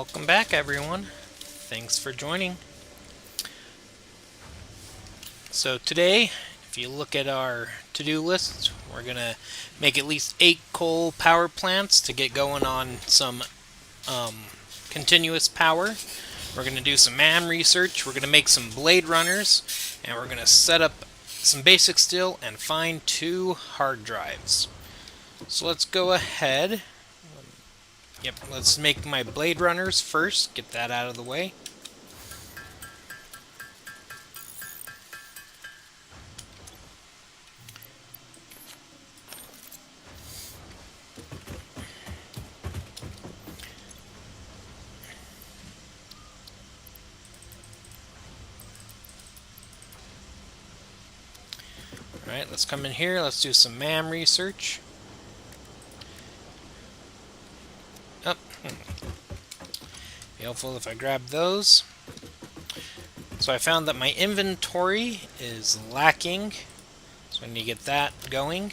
Welcome back, everyone. Thanks for joining. So today, if you look at our to-do list, we're going to make at least 8 coal power plants to get going on some continuous power. We're going to do some MAM research, we're going to make some blade runners, and we're going to set up some basic steel and find 2 hard drives. So let's go ahead. Yep, let's make my blade runners first, get that out of the way. Alright, let's come in here, let's do some MAM research. Be helpful if I grab those. So I found that my inventory is lacking, so I need to get that going.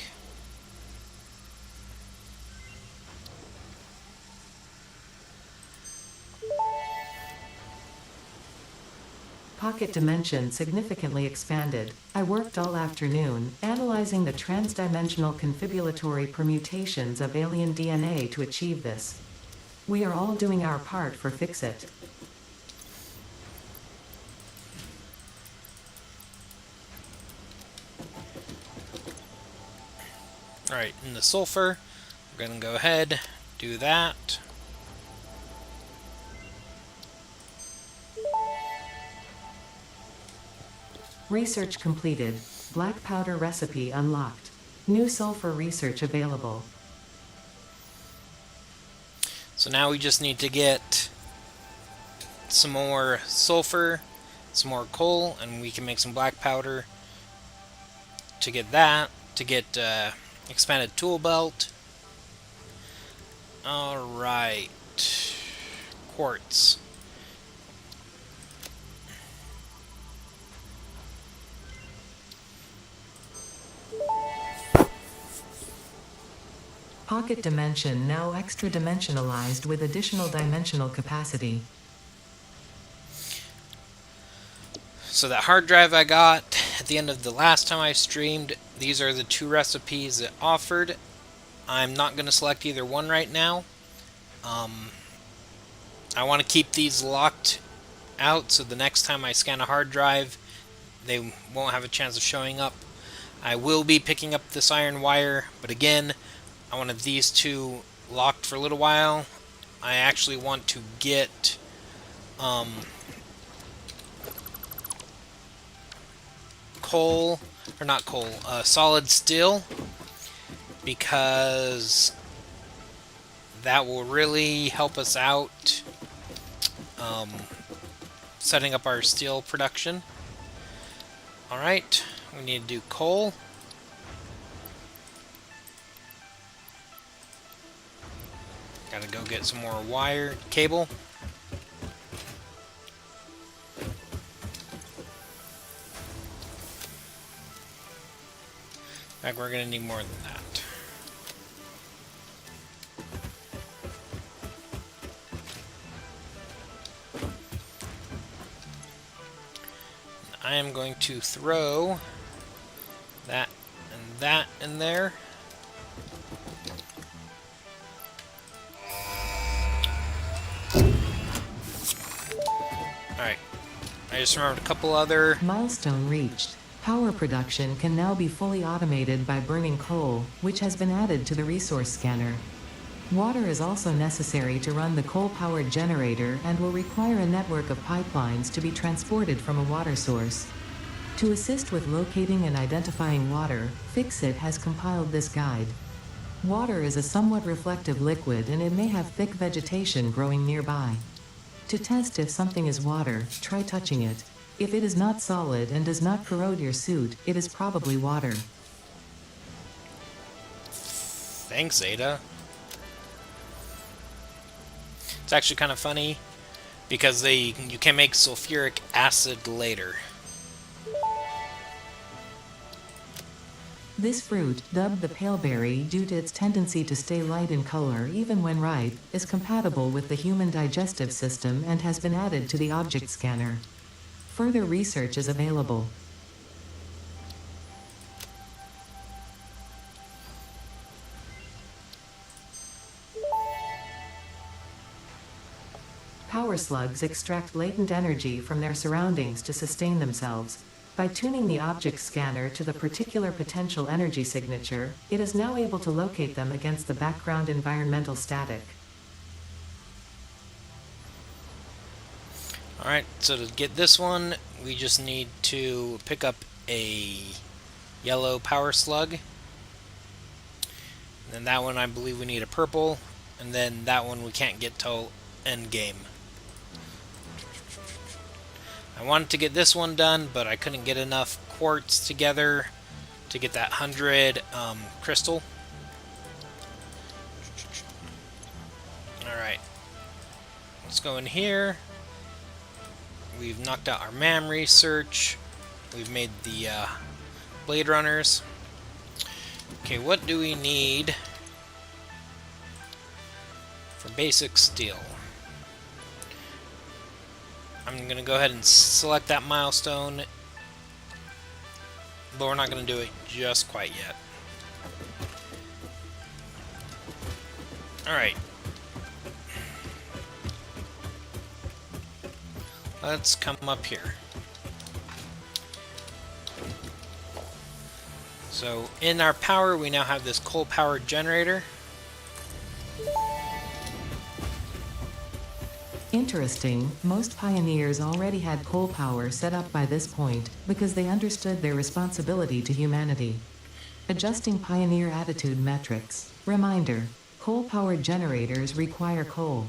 Pocket dimension significantly expanded. I worked all afternoon, analyzing the transdimensional confibulatory permutations of alien DNA to achieve this. We are all doing our part for Fix-It. Alright, in the sulfur, we're going to go ahead, do that. Research completed. Black powder recipe unlocked. New sulfur research available. So now we just need to get some more sulfur, some more coal, and we can make some black powder to get that, to get expanded tool belt. Alright, quartz. Pocket dimension now extra dimensionalized with additional dimensional capacity. So that hard drive I got at the end of the last time I streamed, these are the 2 recipes it offered. I'm not going to select either one right now. I want to keep these locked out so the next time I scan a hard drive, they won't have a chance of showing up. I will be picking up this iron wire, but again, I wanted these 2 locked for a little while. I actually want to get coal, or not coal, solid steel, because that will really help us out setting up our steel production. Alright, we need to do coal. Gotta go get some more wire, cable. In fact, we're gonna need more than that. I am going to throw that and that in there. Alright, I just remembered a couple other... Milestone reached. Power production can now be fully automated by burning coal, which has been added to the resource scanner. Water is also necessary to run the coal-powered generator and will require a network of pipelines to be transported from a water source. To assist with locating and identifying water, Fix-It has compiled this guide. Water is a somewhat reflective liquid and it may have thick vegetation growing nearby. To test if something is water, try touching it. If it is not solid and does not corrode your suit, it is probably water. Thanks, Ada. It's actually kind of funny because you can make sulfuric acid later. This fruit, dubbed the paleberry due to its tendency to stay light in color even when ripe, is compatible with the human digestive system and has been added to the object scanner. Further research is available. Power slugs extract latent energy from their surroundings to sustain themselves. By tuning the object scanner to the particular potential energy signature, it is now able to locate them against the background environmental static. Alright, so to get this one, we just need to pick up a yellow power slug. And then that one I believe we need a purple. And then that one we can't get till end game. I wanted to get this one done, but I couldn't get enough quartz together to get that 100 crystal. Alright. Let's go in here. We've knocked out our MAM research. We've made the Blade Runners. Okay, what do we need for basic steel? I'm going to go ahead and select that milestone, but we're not going to do it just quite yet. Alright. Let's come up here. So in our power, we now have this coal-powered generator. Interesting, most pioneers already had coal power set up by this point, because they understood their responsibility to humanity. Adjusting pioneer attitude metrics. Reminder, coal-powered generators require coal.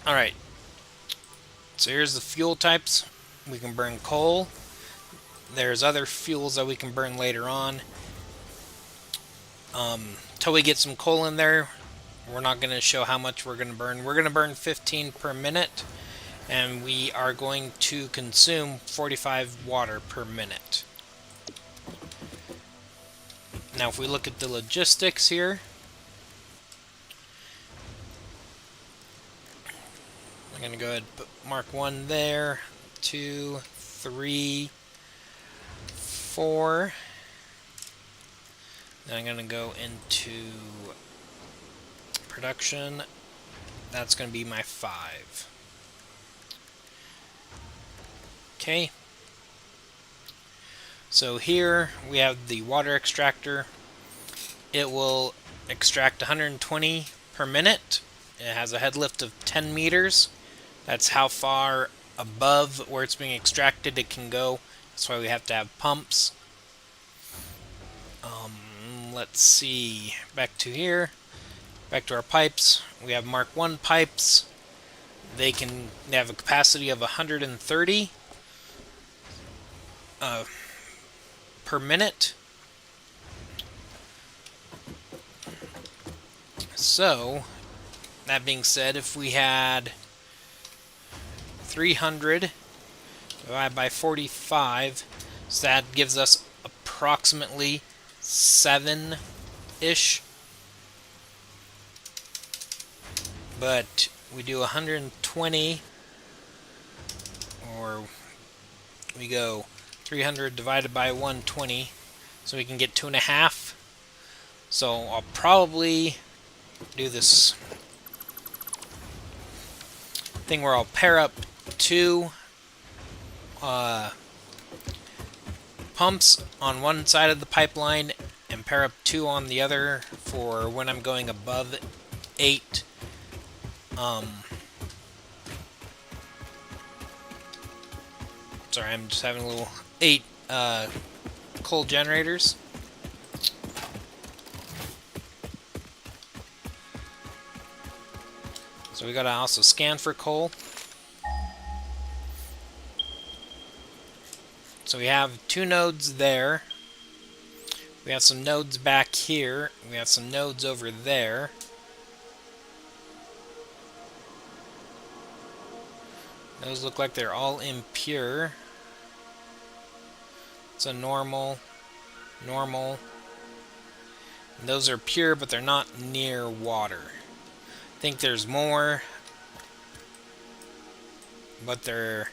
Alright. So here's the fuel types. We can burn coal. There's other fuels that we can burn later on. Till we get some coal in there, we're not going to show how much we're going to burn. We're going to burn 15 per minute, and we are going to consume 45 water per minute. Now if we look at the logistics here, I'm going to go ahead and put mark 1 there, 2, 3, 4. Then I'm going to go into production. That's going to be my 5. Okay. So here we have the water extractor. It will extract 120 per minute. It has a head lift of 10 meters. That's how far above where it's being extracted it can go. That's why we have to have pumps. Let's see. Back to here. Back to our pipes. We have Mark 1 pipes. They have a capacity of 130 per minute. So, that being said, if we had 300 divided by 45, so that gives us approximately 7-ish. But we do 120, or we go 300 divided by 120, so we can get 2.5. So I'll probably do this thing where I'll pair up 2 pumps on one side of the pipeline and pair up 2 on the other for when I'm going above 8. Sorry, I'm just having a little 8 coal generators. So we gotta also scan for coal. So we have 2 nodes there. We have some nodes back here. We have some nodes over there. Those look like they're all impure. It's a normal. normal. And those are pure, but they're not near water. I think there's more, but they're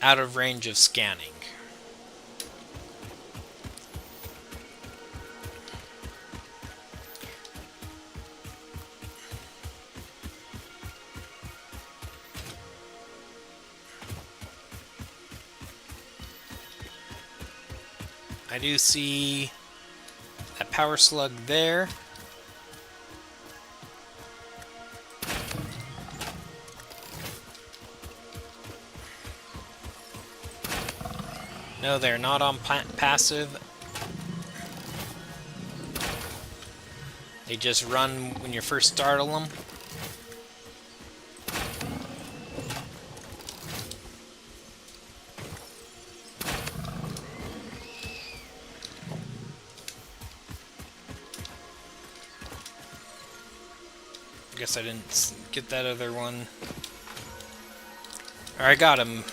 out of range of scanning. I do see that power slug there. No, they're not on passive. They just run when you first startle them. I guess I didn't get that other one. Or I got him.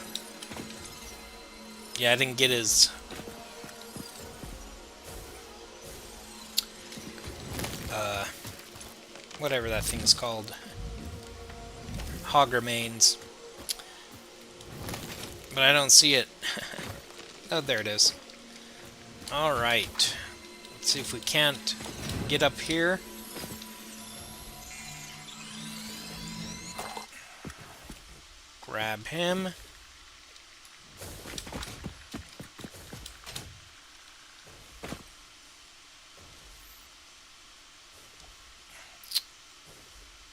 Yeah, I didn't get his... whatever that thing is called. Hog remains. But I don't see it. Oh, there it is. Alright. Let's see if we can't get up here. Grab him.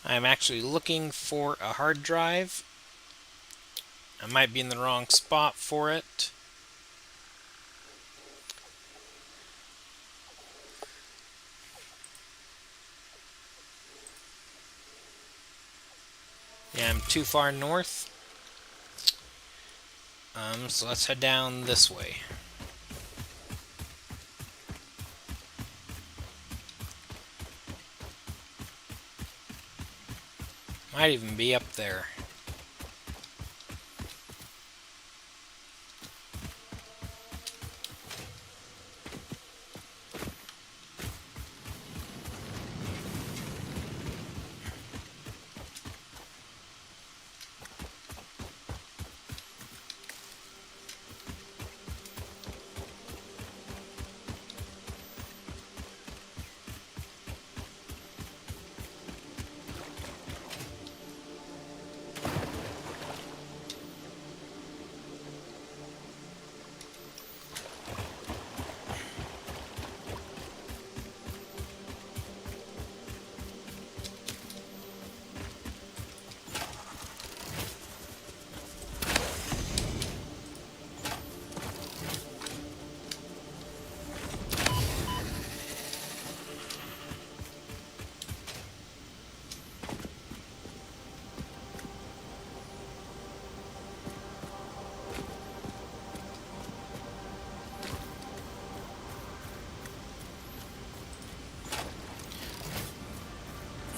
I'm actually looking for a hard drive. I might be in the wrong spot for it. Yeah, I'm too far north. So let's head down this way. Might even be up there.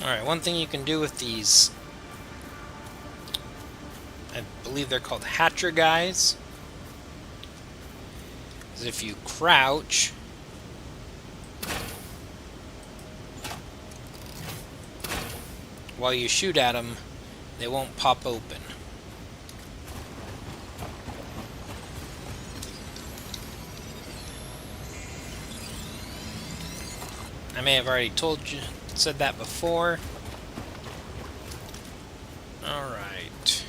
Alright, one thing you can do with these, I believe they're called Hatcher guys, is if you crouch, while you shoot at them, they won't pop open. I may have already said that before. Alright.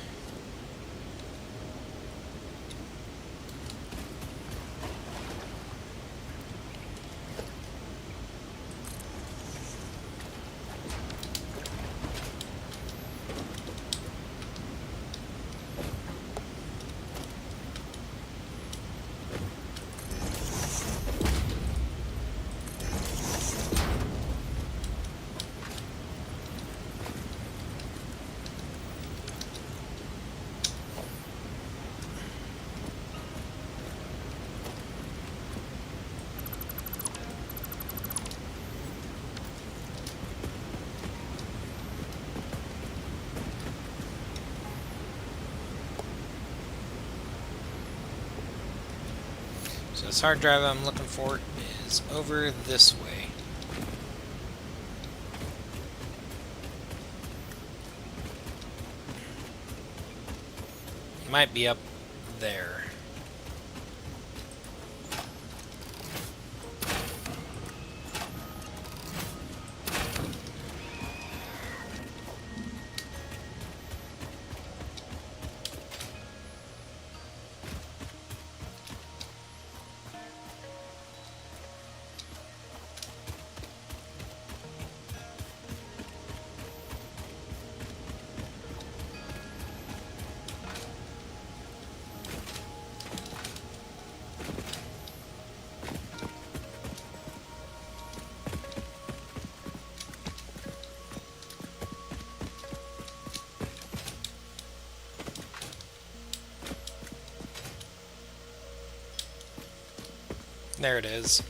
So this hard drive I'm looking for is over this way. It might be up there. There it is.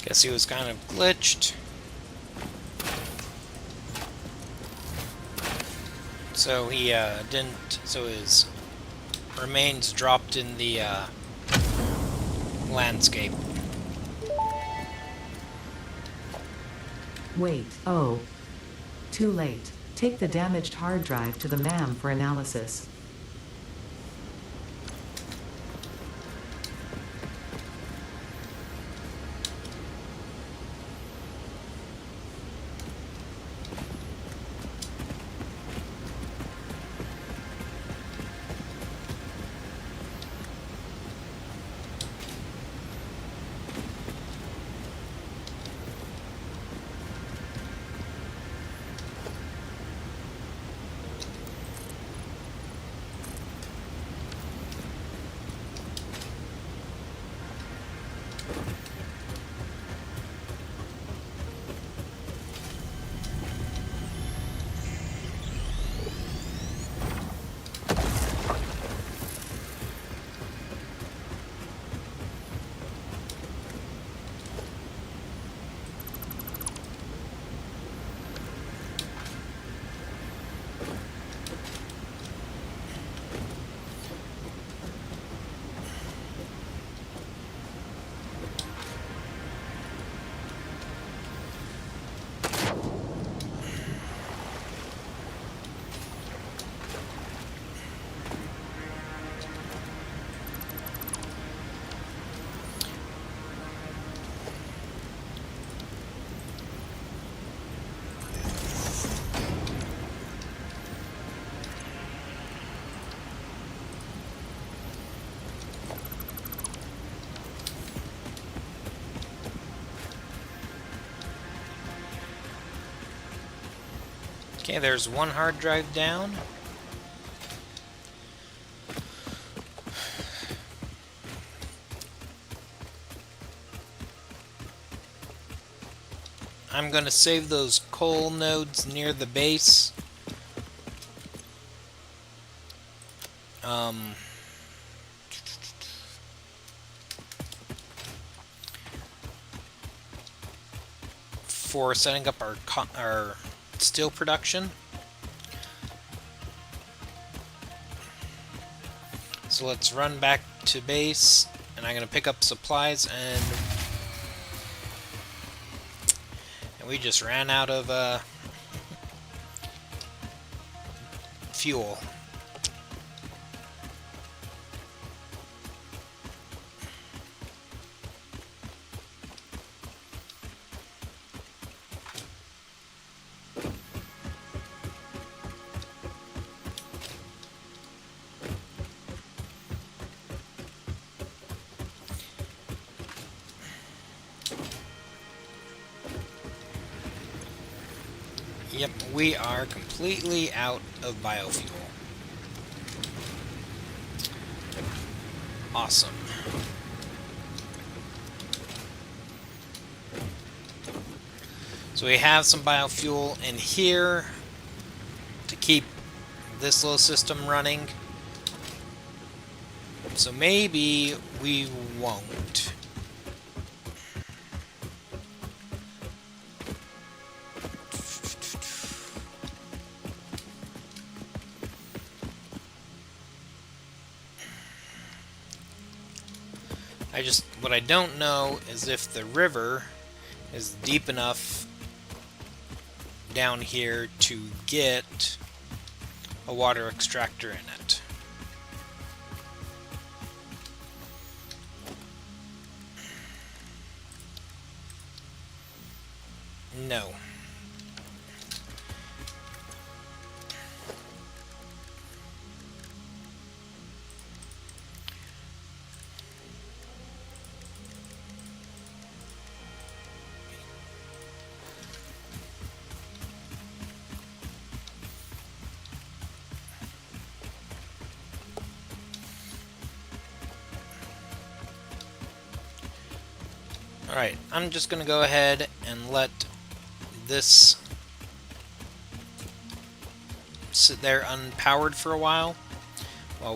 Guess he was kind of glitched. So he didn't. So his remains dropped in the landscape. Wait, oh. Too late. Take the damaged hard drive to the MAM for analysis. Okay, there's one hard drive down. I'm going to save those coal nodes near the base. For setting up our steel production. So let's run back to base, and I'm going to pick up supplies, and we just ran out of fuel. Yep, we are completely out of biofuel. Awesome. So we have some biofuel in here to keep this little system running. So maybe we won't. What I don't know is if the river is deep enough down here to get a water extractor in it. No. Alright, I'm just going to go ahead and let this sit there unpowered for a while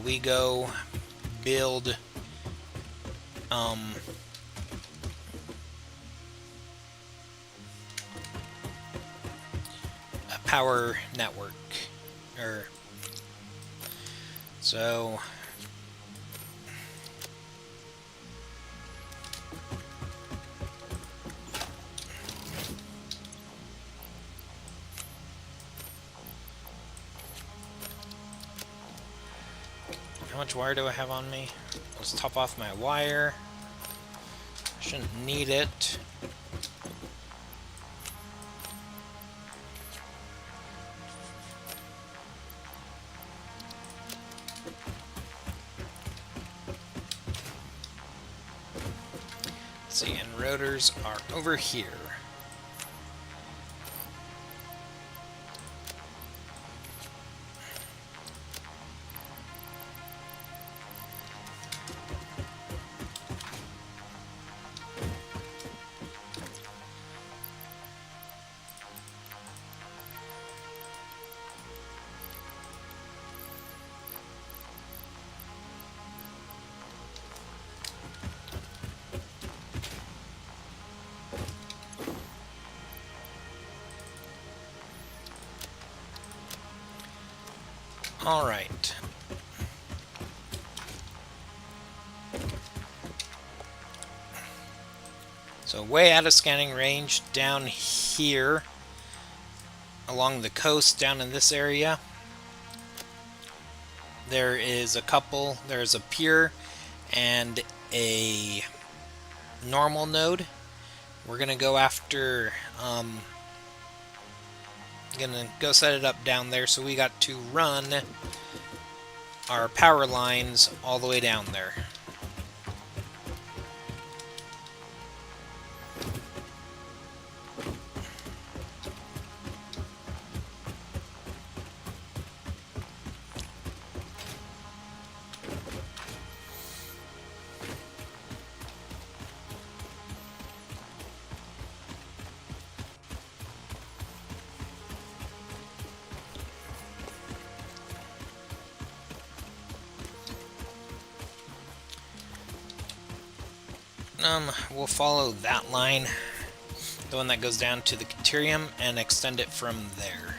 we go build a power network. So how much wire do I have on me? Let's top off my wire. Shouldn't need it. Let's see, and rotors are over here. Alright. So way out of scanning range down here along the coast down in this area. There's a pure and a normal node. We're gonna go after gonna go set it up down there, so we got to run our power lines all the way down there. We'll follow that line, the one that goes down to the Caterium, and extend it from there.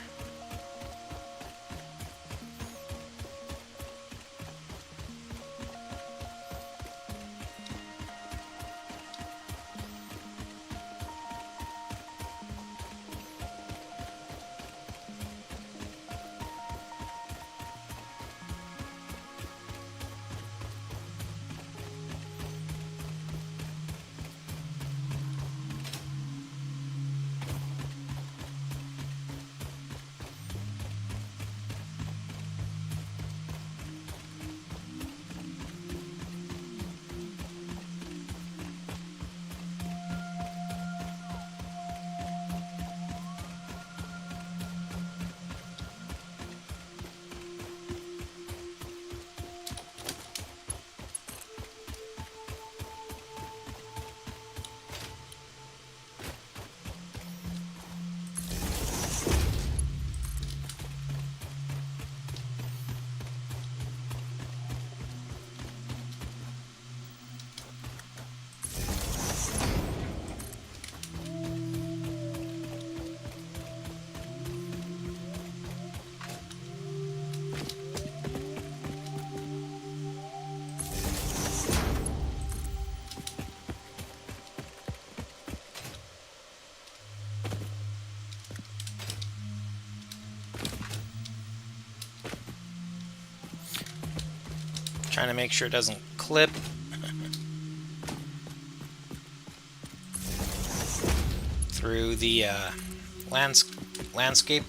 Trying to make sure it doesn't clip. Through the landscape.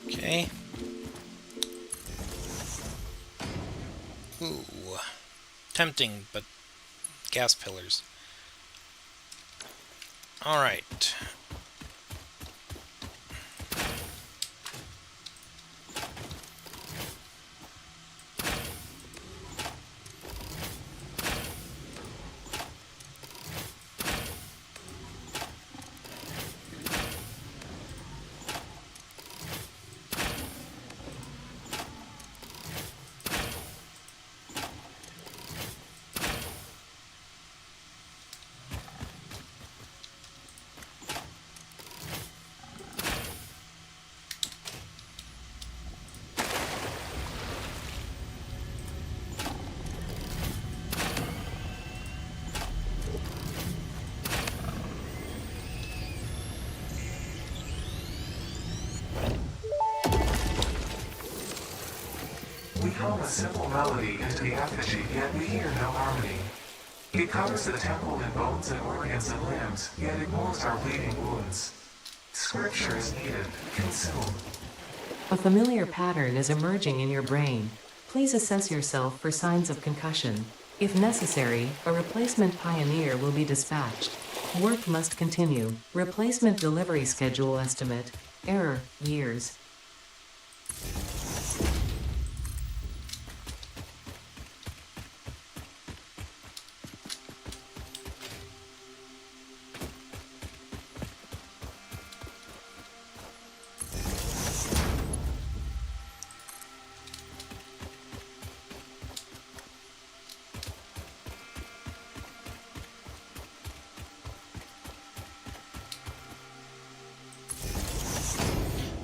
Okay. Ooh. Tempting, but gas pillars. Alright. We hum a simple melody into the effigy, yet we hear no harmony. It covers the temple in bones and organs and limbs, yet ignores our bleeding wounds. Scripture is needed. Consume. A familiar pattern is emerging in your brain. Please assess yourself for signs of concussion. If necessary, a replacement pioneer will be dispatched. Work must continue. Replacement delivery schedule estimate. Error, years.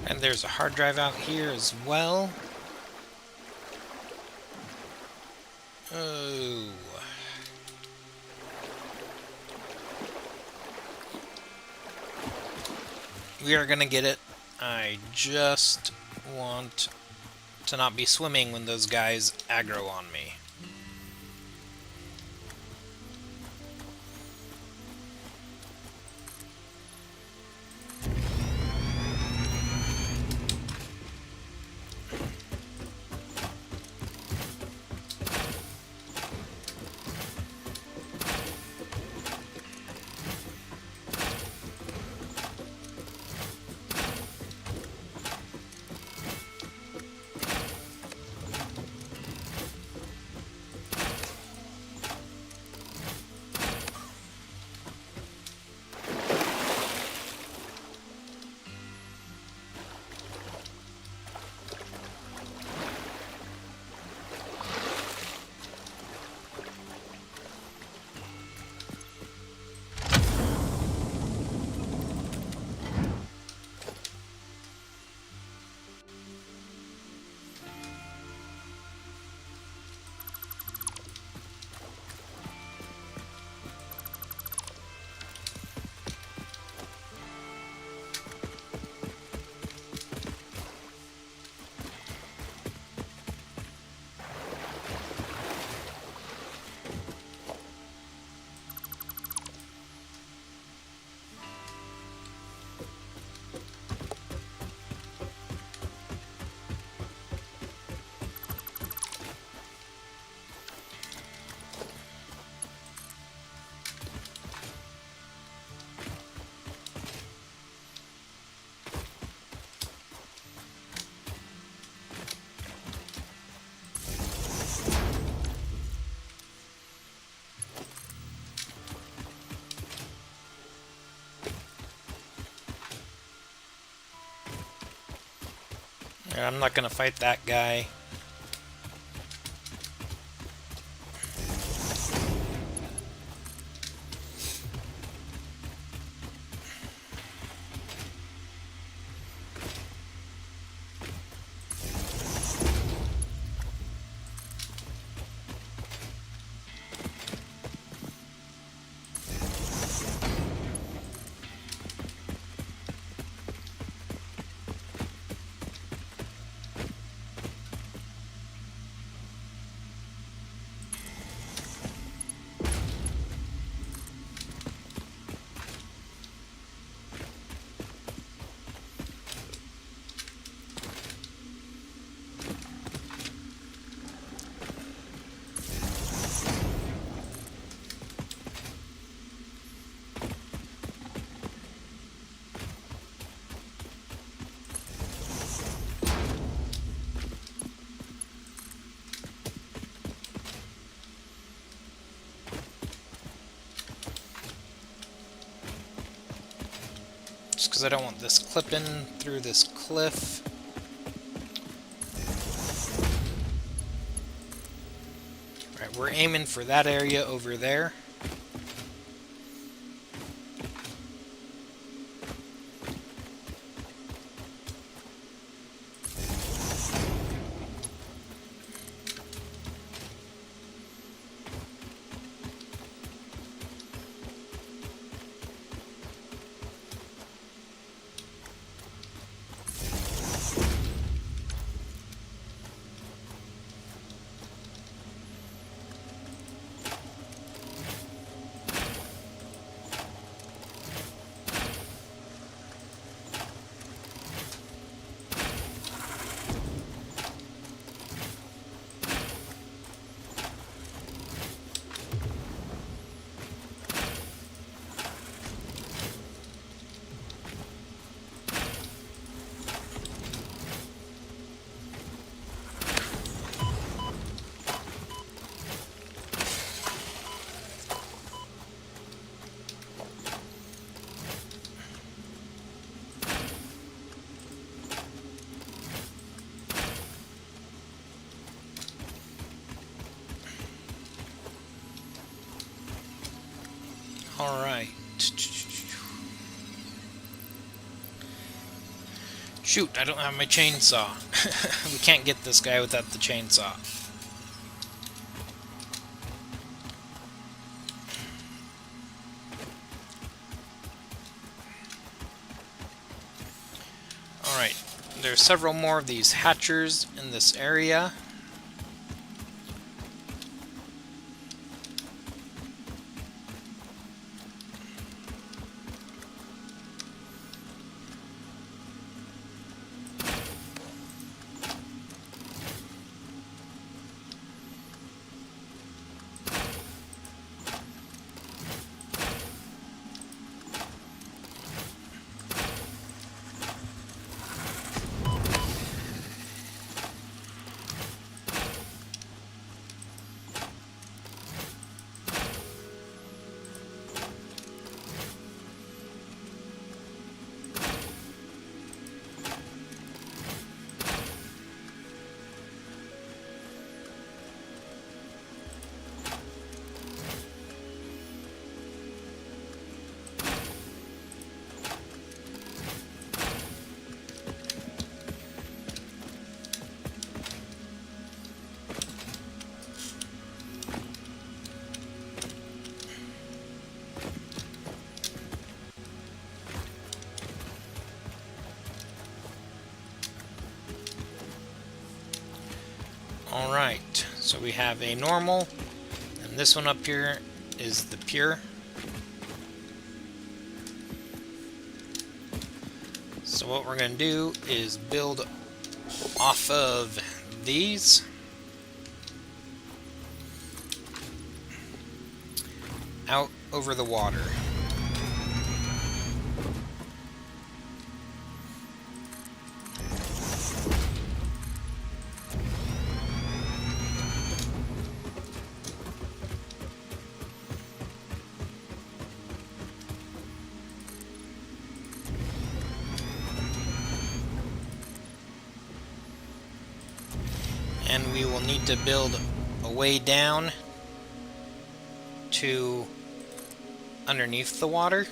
And there's a hard drive out here as well. Oh. We are gonna get it. I just want to not be swimming when those guys aggro on me. I'm not gonna fight that guy. Just because I don't want this clipping through this cliff. Alright, we're aiming for that area over there. Shoot, I don't have my chainsaw. We can't get this guy without the chainsaw. Alright, there's several more of these hatchers in this area. Alright, so we have a normal, and this one up here is the pure. So what we're going to do is build off of these. Out over the water. And we will need to build a way down to underneath the water.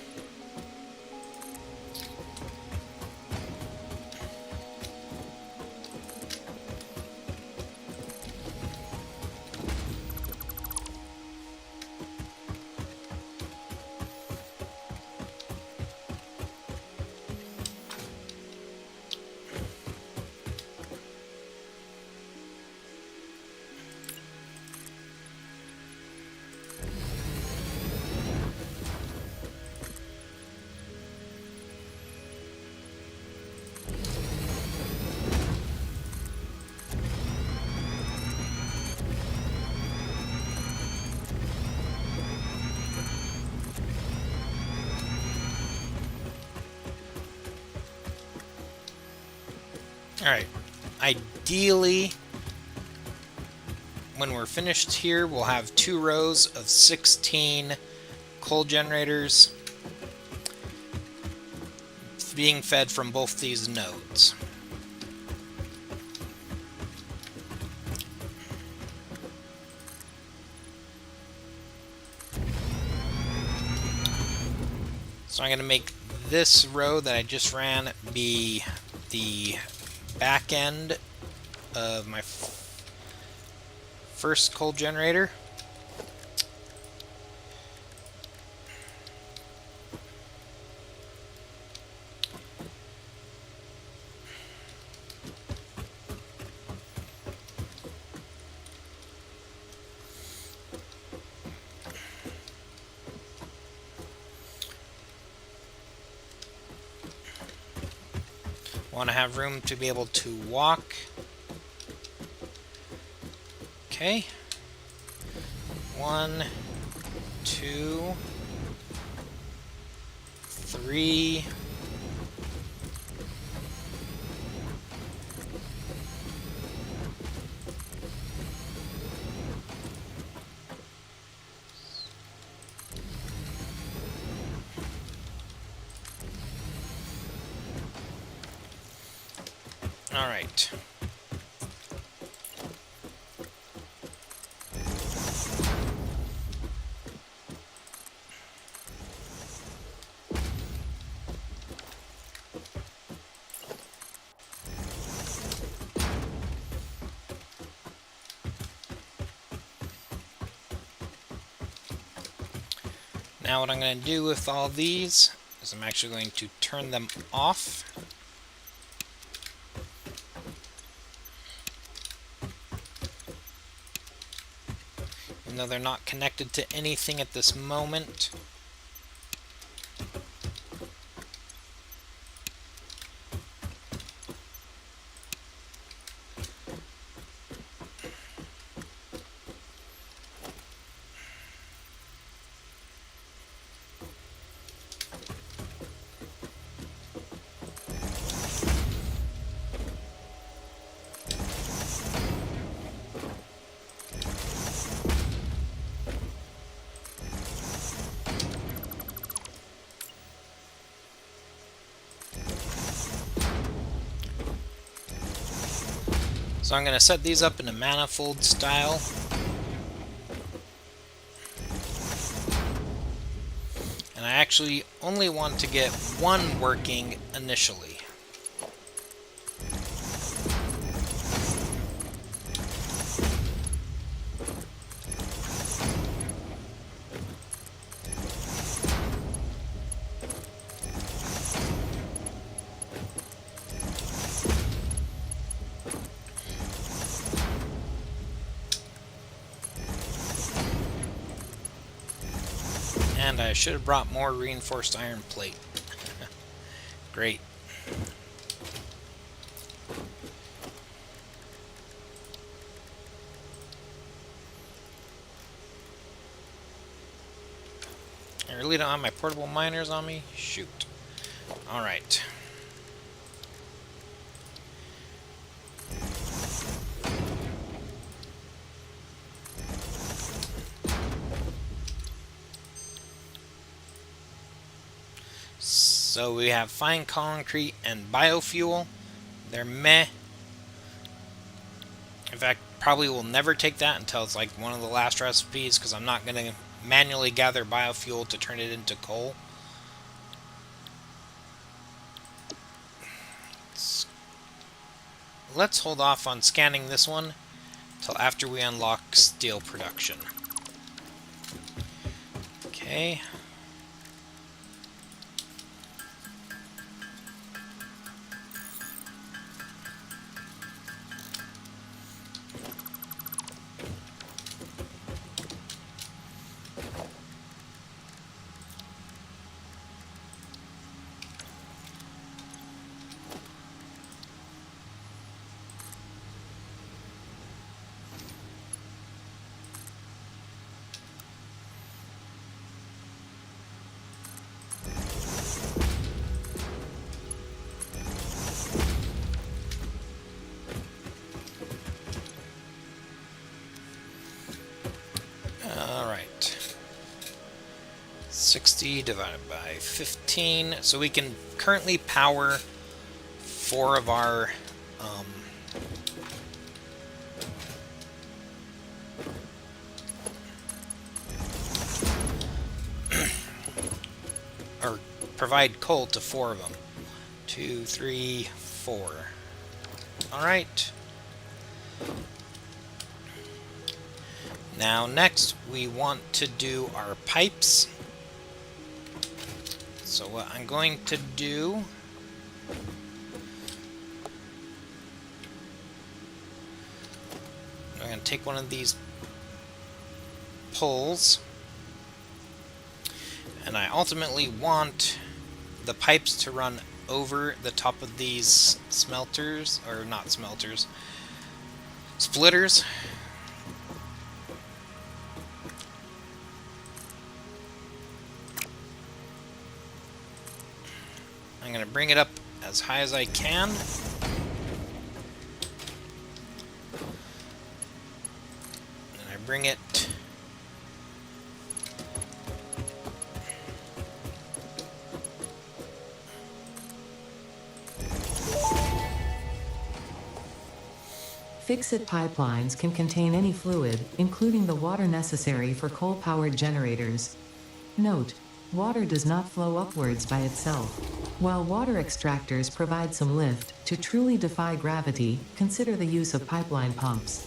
Alright, ideally, when we're finished here, we'll have 2 rows of 16 coal generators being fed from both these nodes. So I'm going to make this row that I just ran be the back end of my first coal generator. Want to have room to be able to walk. Okay. 1, 2, 3. All right. Now what I'm going to do with all these is I'm actually going to turn them off. Even though they're not connected to anything at this moment. So I'm going to set these up in a manifold style. And I actually only want to get one working initially. And I should have brought more reinforced iron plate. Great. I really don't have my portable miners on me? Shoot. Alright. So we have fine concrete and biofuel. They're meh. In fact, probably will never take that until it's like one of the last recipes, because I'm not going to manually gather biofuel to turn it into coal. Let's hold off on scanning this one till after we unlock steel production. Okay. Alright. 60 divided by 15. So we can currently power 4 of our or provide coal to 4 of them. 2, 3, 4. Alright. Now next we want to do our pipes. So what I'm going to do I'm going to take one of these poles, and I ultimately want the pipes to run over the top of these smelters, or not smelters, splitters. I'm going to bring it up as high as I can. And I bring it Fix-it pipelines can contain any fluid, including the water necessary for coal-powered generators. Note: water does not flow upwards by itself. While water extractors provide some lift, to truly defy gravity, consider the use of pipeline pumps.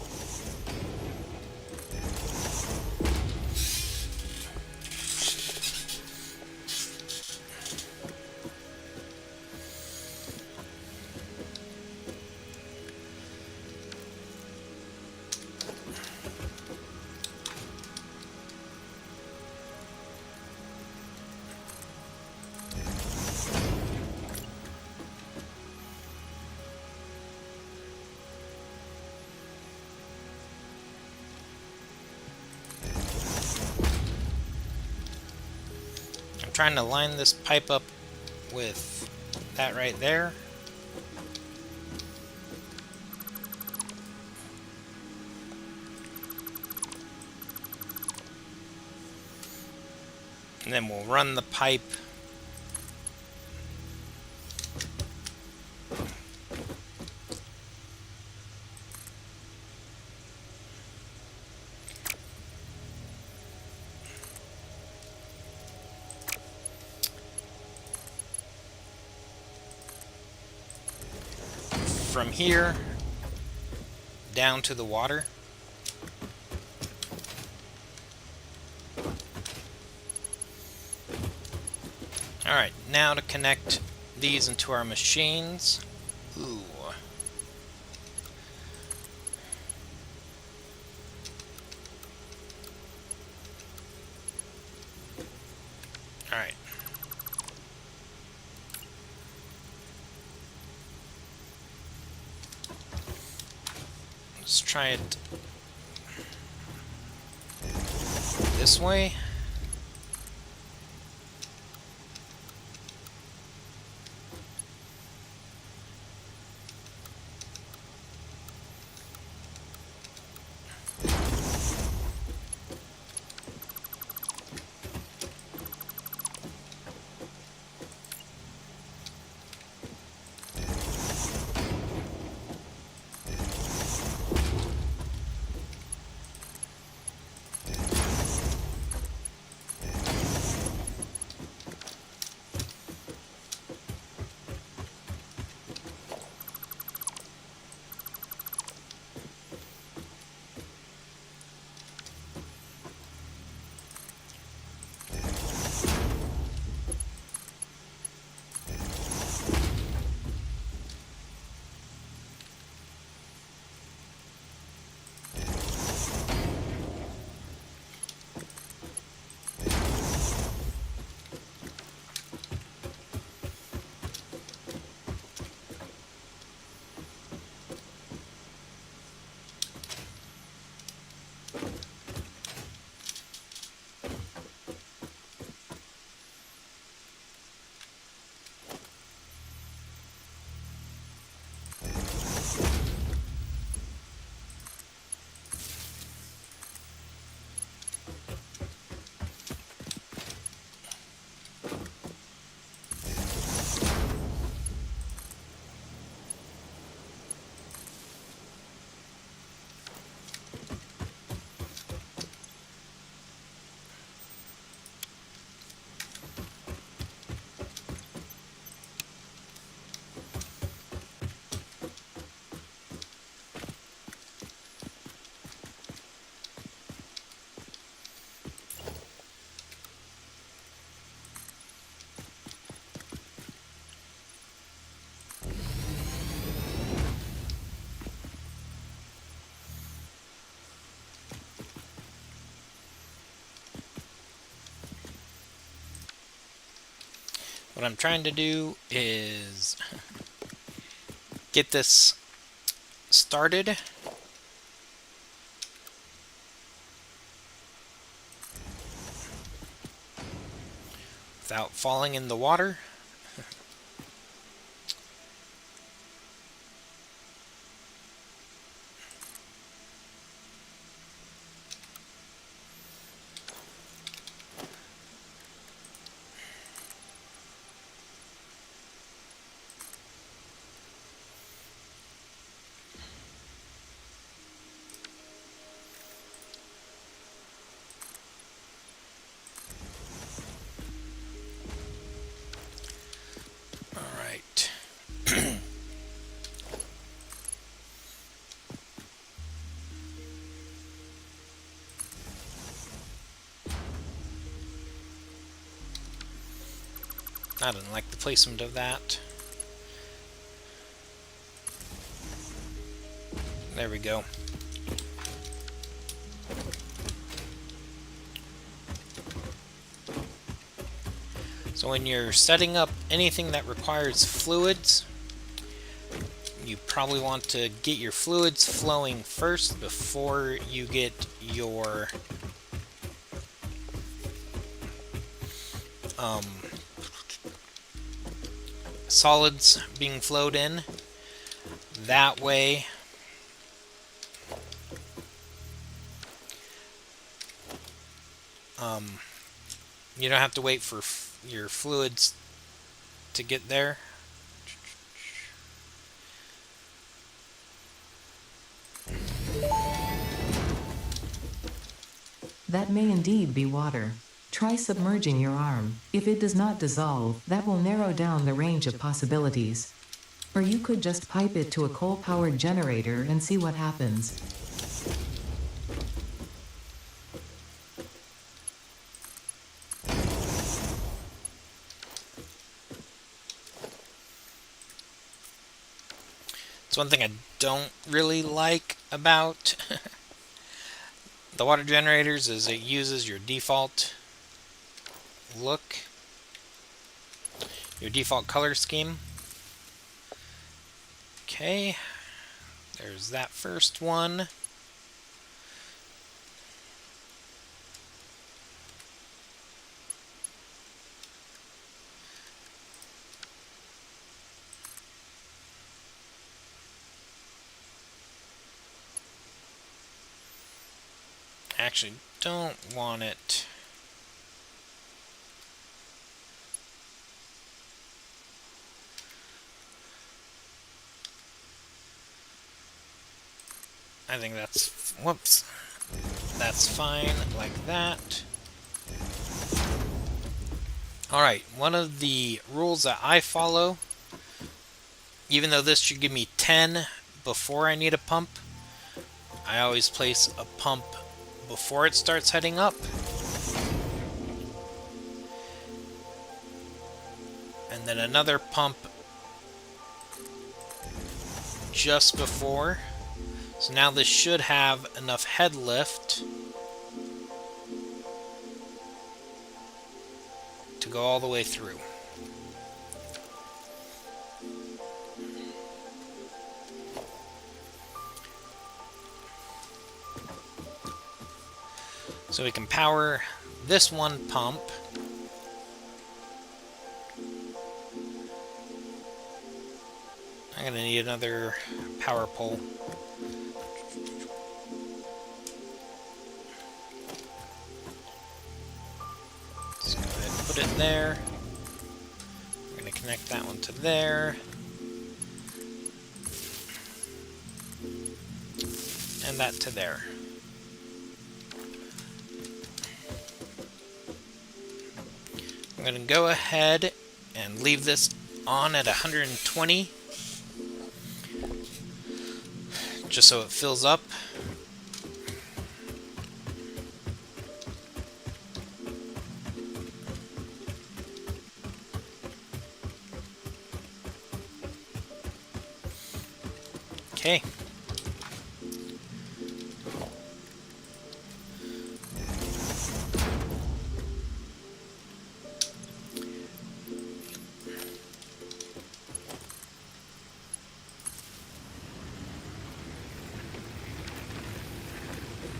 trying to line this pipe up with that right there. And then we'll run the pipe from here down to the water. Alright, now to connect these into our machines. Ooh. Alright. Let's try it this way. What I'm trying to do is get this started. Without falling in the water. I didn't like the placement of that. There we go. So when you're setting up anything that requires fluids, you probably want to get your fluids flowing first before you get your solids being flowed in. That way, you don't have to wait for your fluids to get there. That may indeed be water. Try submerging your arm. If it does not dissolve, that will narrow down the range of possibilities. Or you could just pipe it to a coal-powered generator and see what happens. It's one thing I don't really like about the water generators is it uses your default look, your default color scheme. Okay, there's that first one. Actually, don't want it. I think that's, whoops, that's fine like that. Alright, one of the rules that I follow, even though this should give me 10 before I need a pump, I always place a pump before it starts heading up. And then another pump just before. So now this should have enough head lift to go all the way through. So we can power this one pump. I'm going to need another power pole. Let's go ahead and put it there. We're going to connect that one to there. And that to there. I'm going to go ahead and leave this on at 120 just so it fills up. Okay.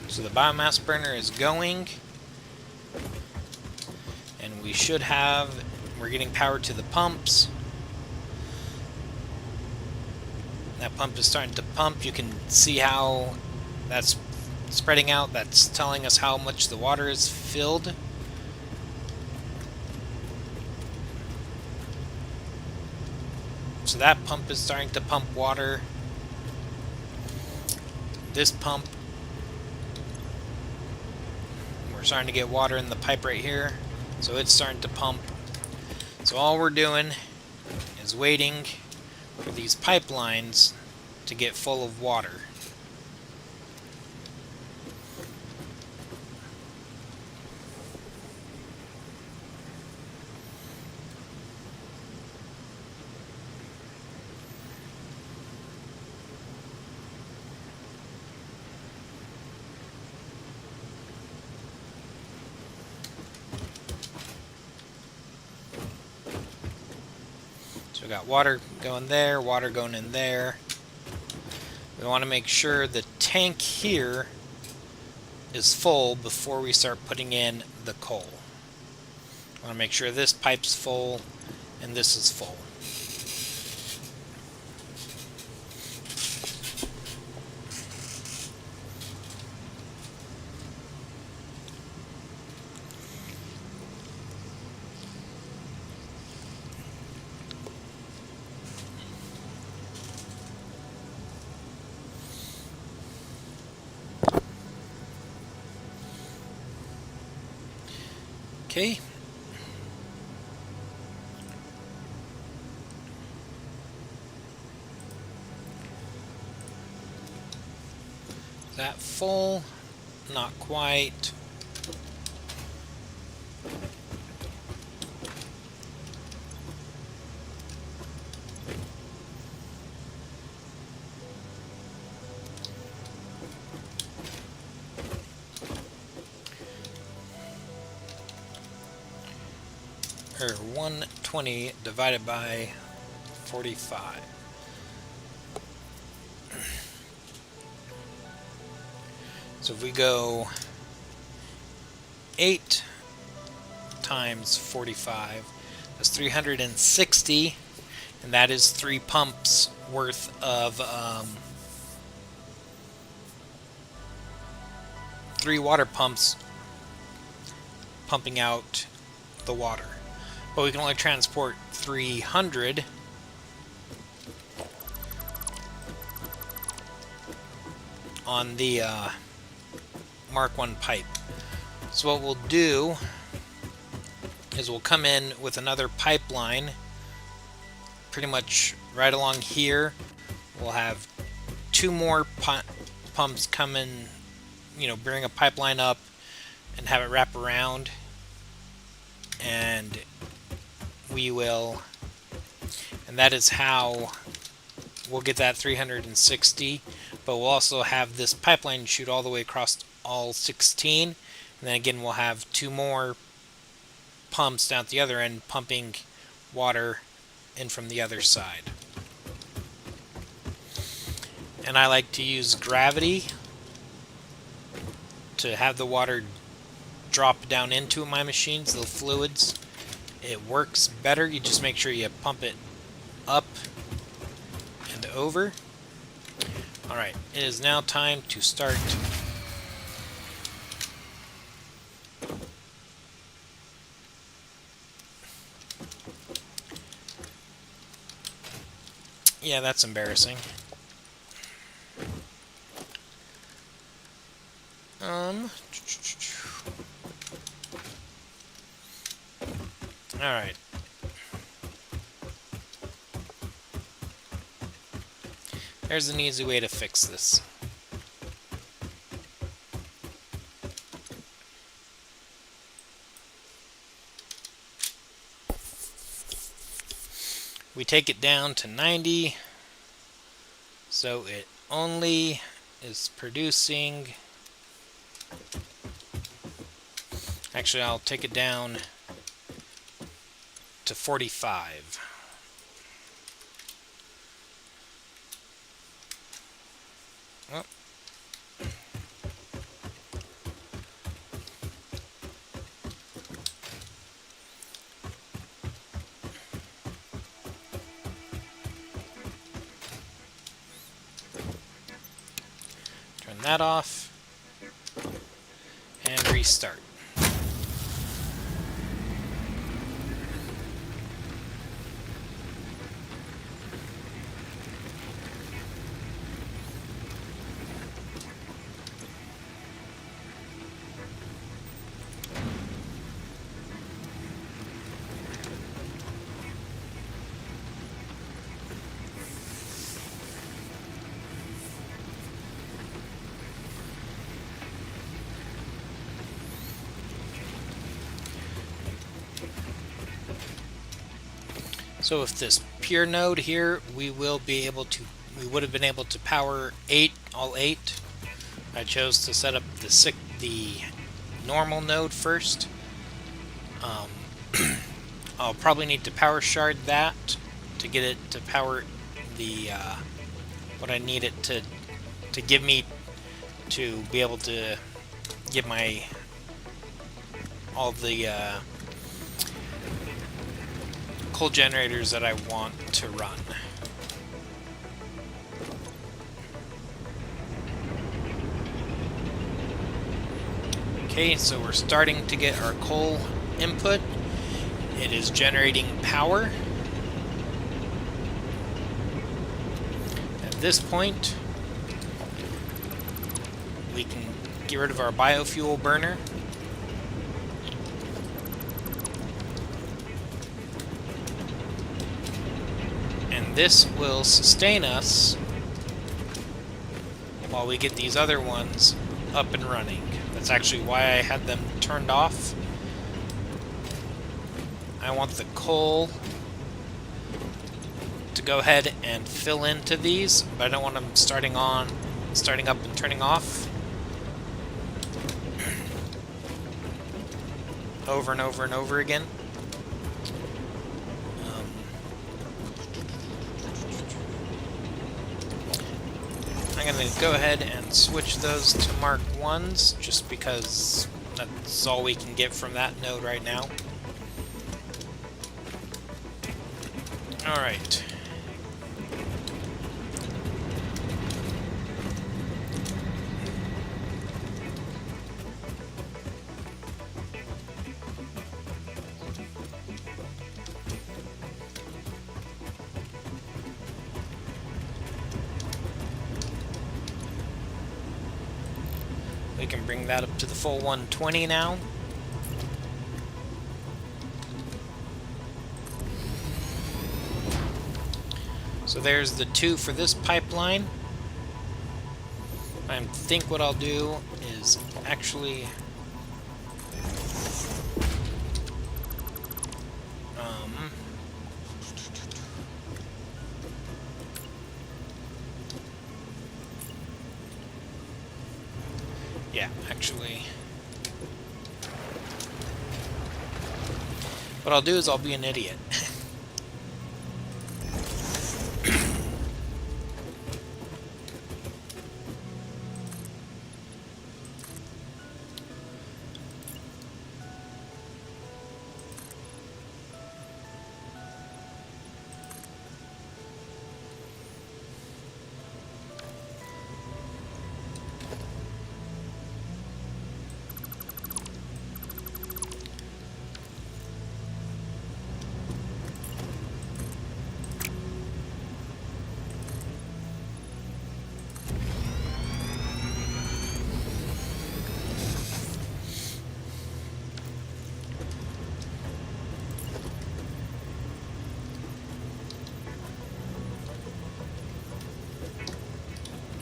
So the biomass burner is going, and we should have, we're getting power to the pumps. That pump is starting to pump. You can see how that's spreading out. That's telling us how much the water is filled. So that pump is starting to pump water. This pump, we're starting to get water in the pipe right here, so it's starting to pump. So all we're doing is waiting for these pipelines to get full of water. So we got water going there, water going in there. We want to make sure the tank here is full before we start putting in the coal. I want to make sure this pipe's full and this is full. Okay. Is that full? Not quite. Or 120 divided by 45. So if we go 8 times 45, that's 360, and that is 3 pumps worth of 3 water pumps pumping out the water. But we can only transport 300 on the Mark 1 pipe. So what we'll do is we'll come in with another pipeline pretty much right along here. We'll have 2 more pumps come in, bring a pipeline up and have it wrap around, and that is how we'll get that 360, but we'll also have this pipeline shoot all the way across all 16, and then again we'll have 2 more pumps down at the other end pumping water in from the other side. And I like to use gravity to have the water drop down into my machines, the fluids. It works better. You just make sure you pump it up and over. Alright, it is now time to start yeah, that's embarrassing. Alright. There's an easy way to fix this. We take it down to 90, so it only is producing... Actually, I'll take it down to 45. Oh. Turn that off and restart. So with this pure node here, we would have been able to power all 8. I chose to set up the normal node first. I'll probably need to power shard that to get it to power the what I need it to give me to be able to give my all the coal generators that I want to run. Okay, so we're starting to get our coal input. It is generating power. At this point, we can get rid of our biofuel burner. And this will sustain us while we get these other ones up and running. That's actually why I had them turned off. I want the coal to go ahead and fill into these, but I don't want them starting up and turning off over and over and over again. I'm going to go ahead and switch those to Mark 1s, just because that's all we can get from that node right now. Alright. We can bring that up to the full 120 now. So there's the 2 for this pipeline. I think what I'll do is actually yeah, actually what I'll do is I'll be an idiot.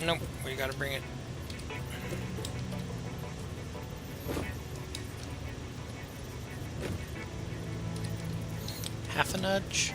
Nope, we gotta bring it. Half a nudge.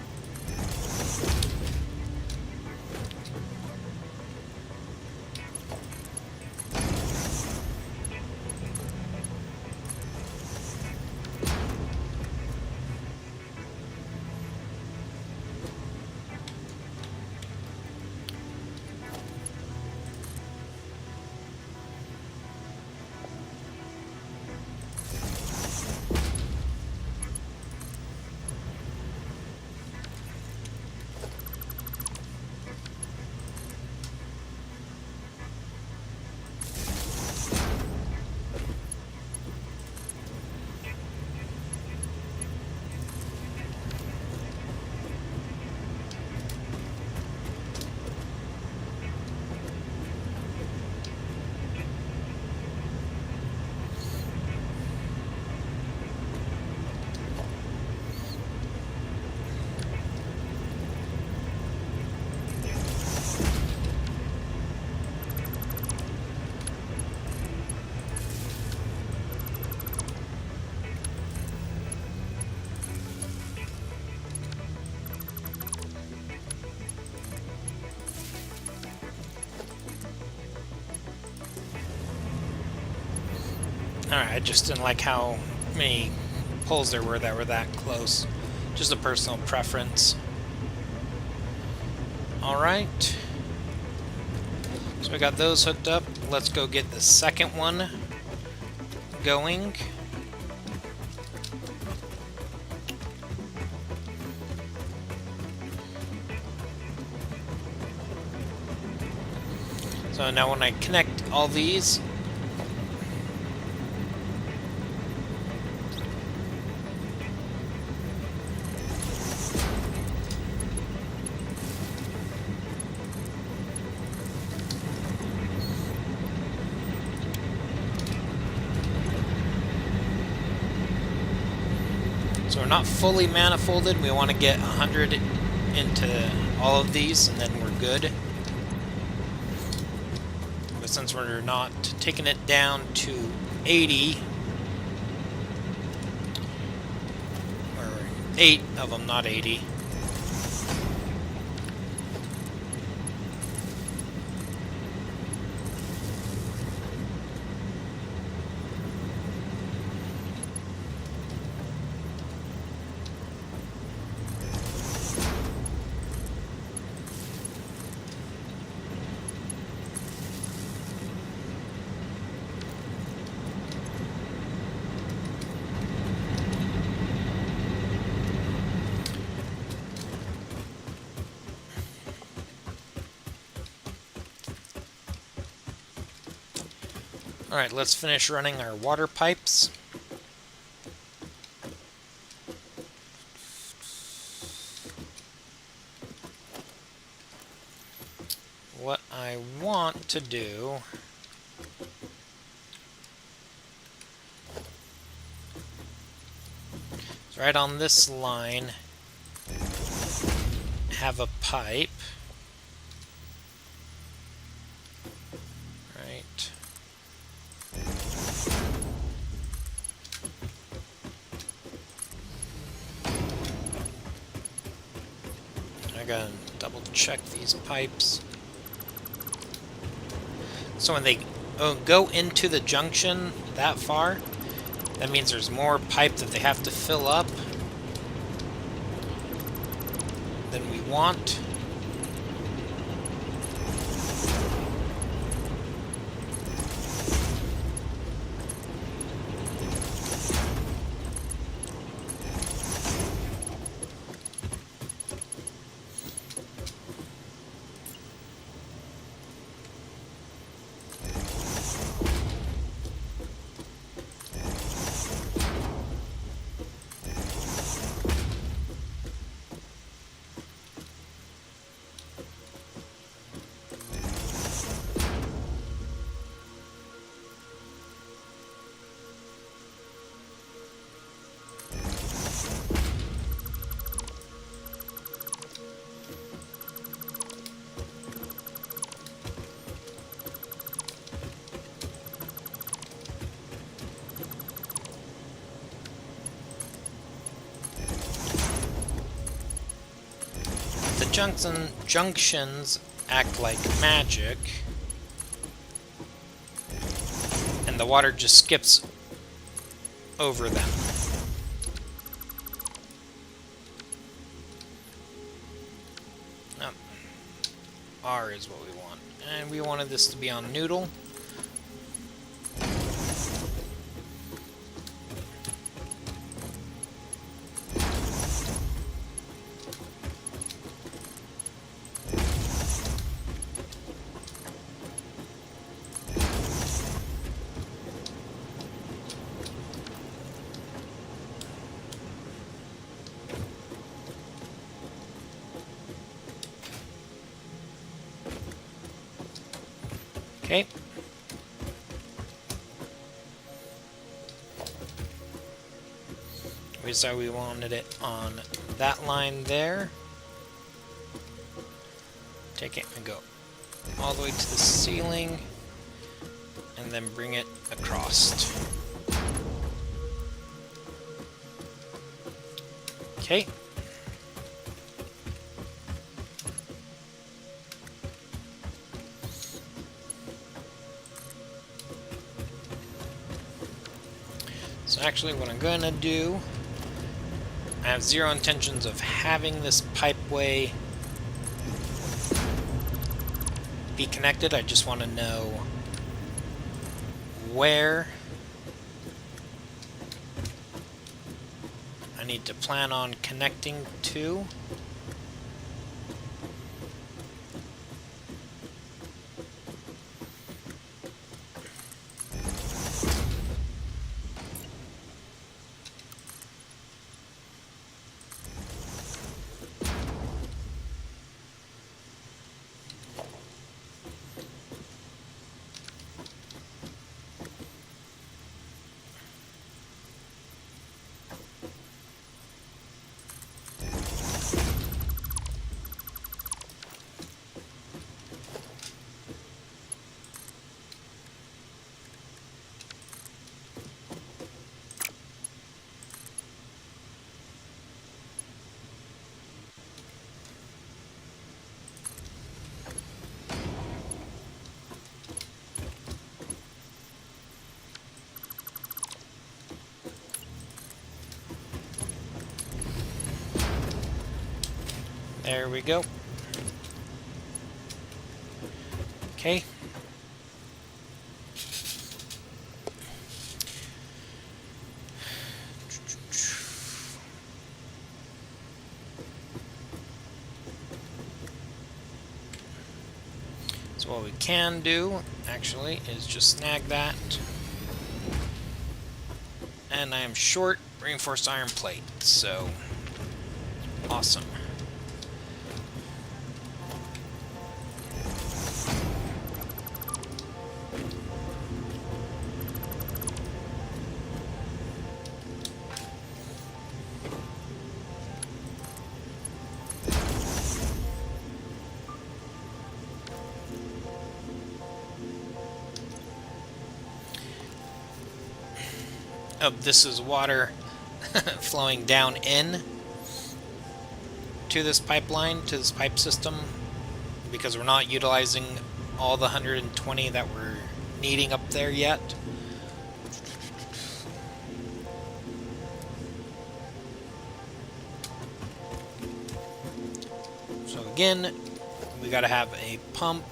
Alright, I just didn't like how many pulls there were that were that close. Just a personal preference. Alright. So we got those hooked up. Let's go get the second one going. So now when I connect all these, so we're not fully manifolded, we want to get 100 into all of these and then we're good. But since we're not taking it down to 80, or 8 of them, not 80. Alright, let's finish running our water pipes. What I want to do is right on this line have a pipe. Right. I gotta double check these pipes. So when they go into the junction that far, that means there's more pipe that they have to fill up than we want. Junctions act like magic, and the water just skips over them. Oh. R is what we want, and we wanted this to be on noodle. Okay. We decided we wanted it on that line there. Take it and go all the way to the ceiling, and then bring it across. Okay. So actually what I'm going to do, I have zero intentions of having this pipeway be connected. I just want to know where I need to plan on connecting to. There we go. Okay. So what we can do, actually, is just snag that. And I am short reinforced iron plate, so awesome. Oh, this is water flowing down in to this pipeline, to this pipe system, because we're not utilizing all the 120 that we're needing up there yet. So again, we gotta have a pump.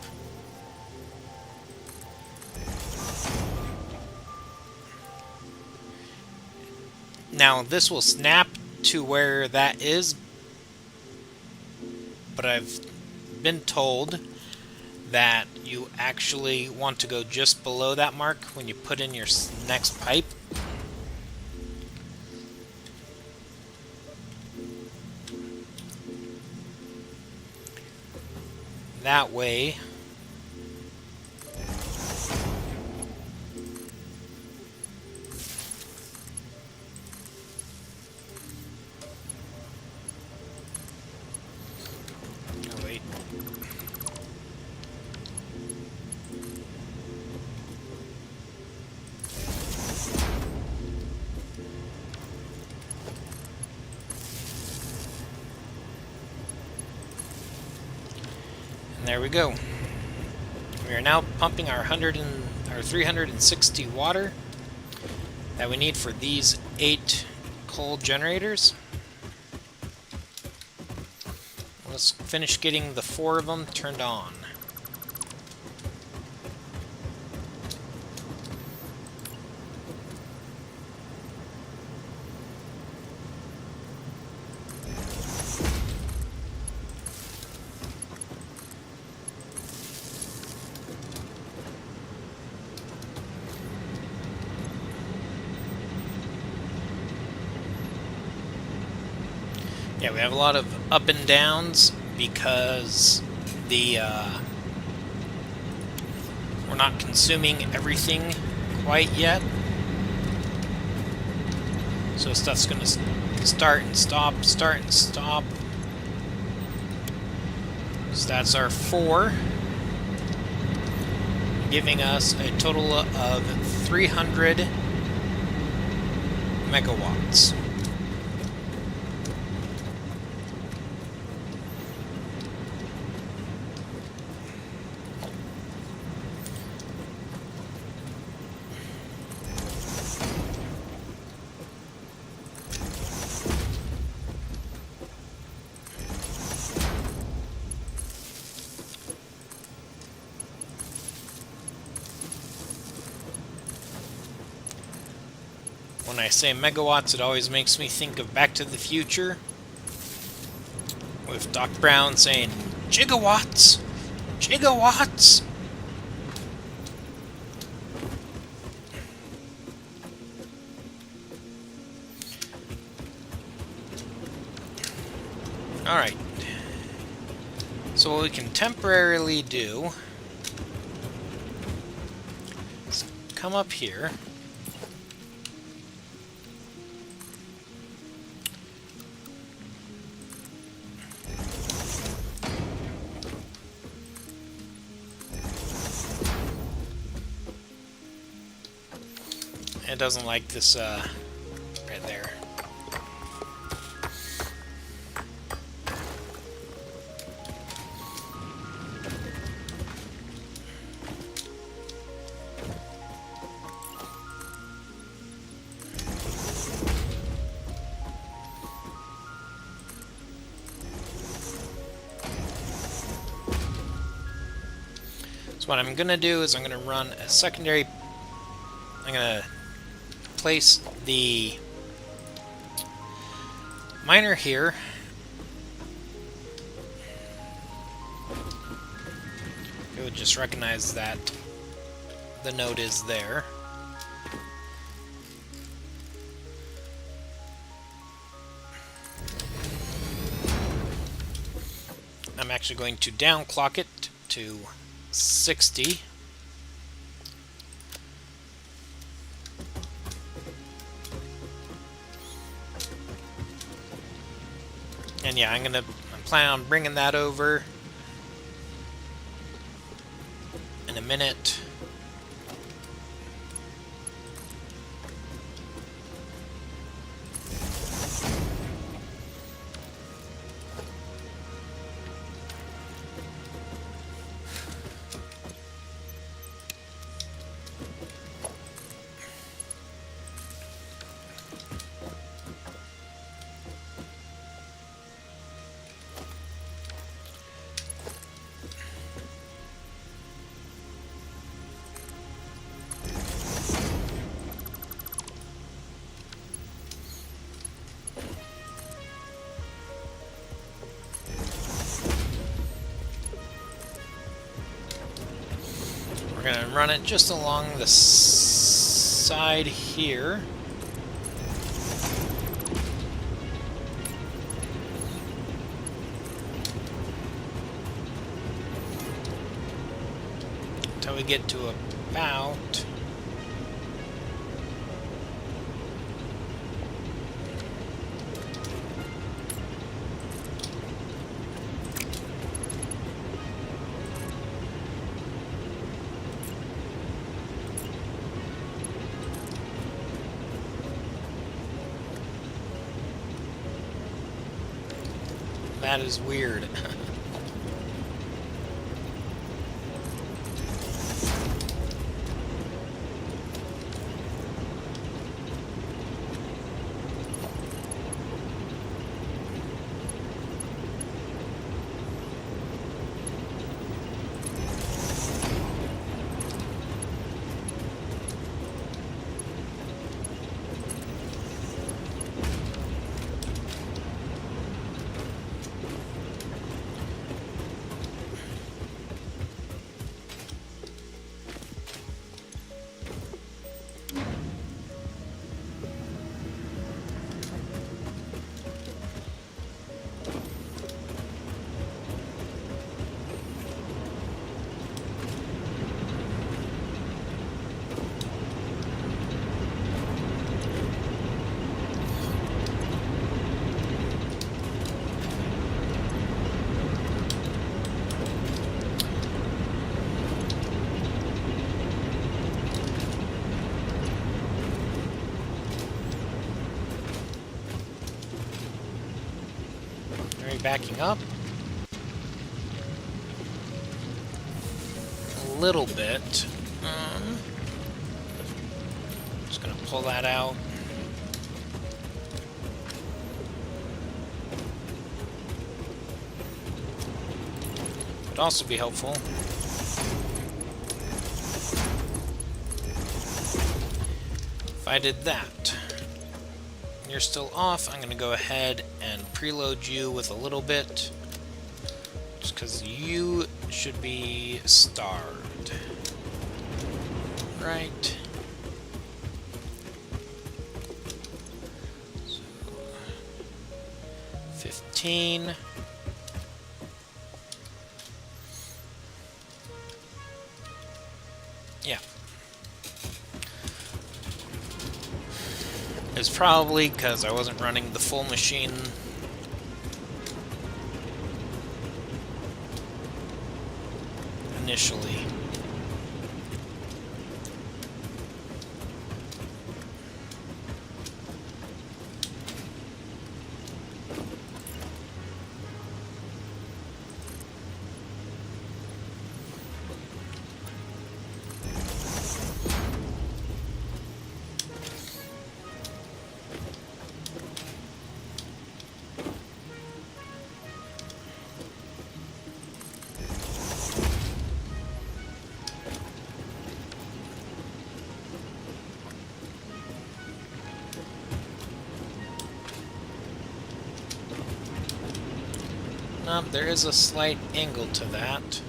Now this will snap to where that is, but I've been told that you actually want to go just below that mark when you put in your next pipe. That way, oh wait, and there we go. We are now pumping our 360 water that we need for these 8 coal generators. Let's finish getting the 4 of them turned on. Yeah, we have a lot of up and downs because we're not consuming everything quite yet. So stuff's going to start and stop, start and stop. So that's our 4, giving us a total of 300 megawatts. When I say megawatts, it always makes me think of Back to the Future, with Doc Brown saying, "Gigawatts! Gigawatts!" Alright. So what we can temporarily do is come up here. It doesn't like this right there. So what I'm going to do is I'm going to run a secondary... I'm going to place the miner here. It would just recognize that the node is there. I'm actually going to downclock it to 60. And yeah, I'm planning on bringing that over in a minute. We're going to run it just along the side here. Until we get to about... That is weird. Backing up a little bit. Just gonna pull that out. Would also be helpful if I did that. You're still off. I'm going to go ahead and preload you with a little bit, just because you should be starved. Right. So, 15. Yeah. It's probably because I wasn't running the full machine. Initially. There is a slight angle to that.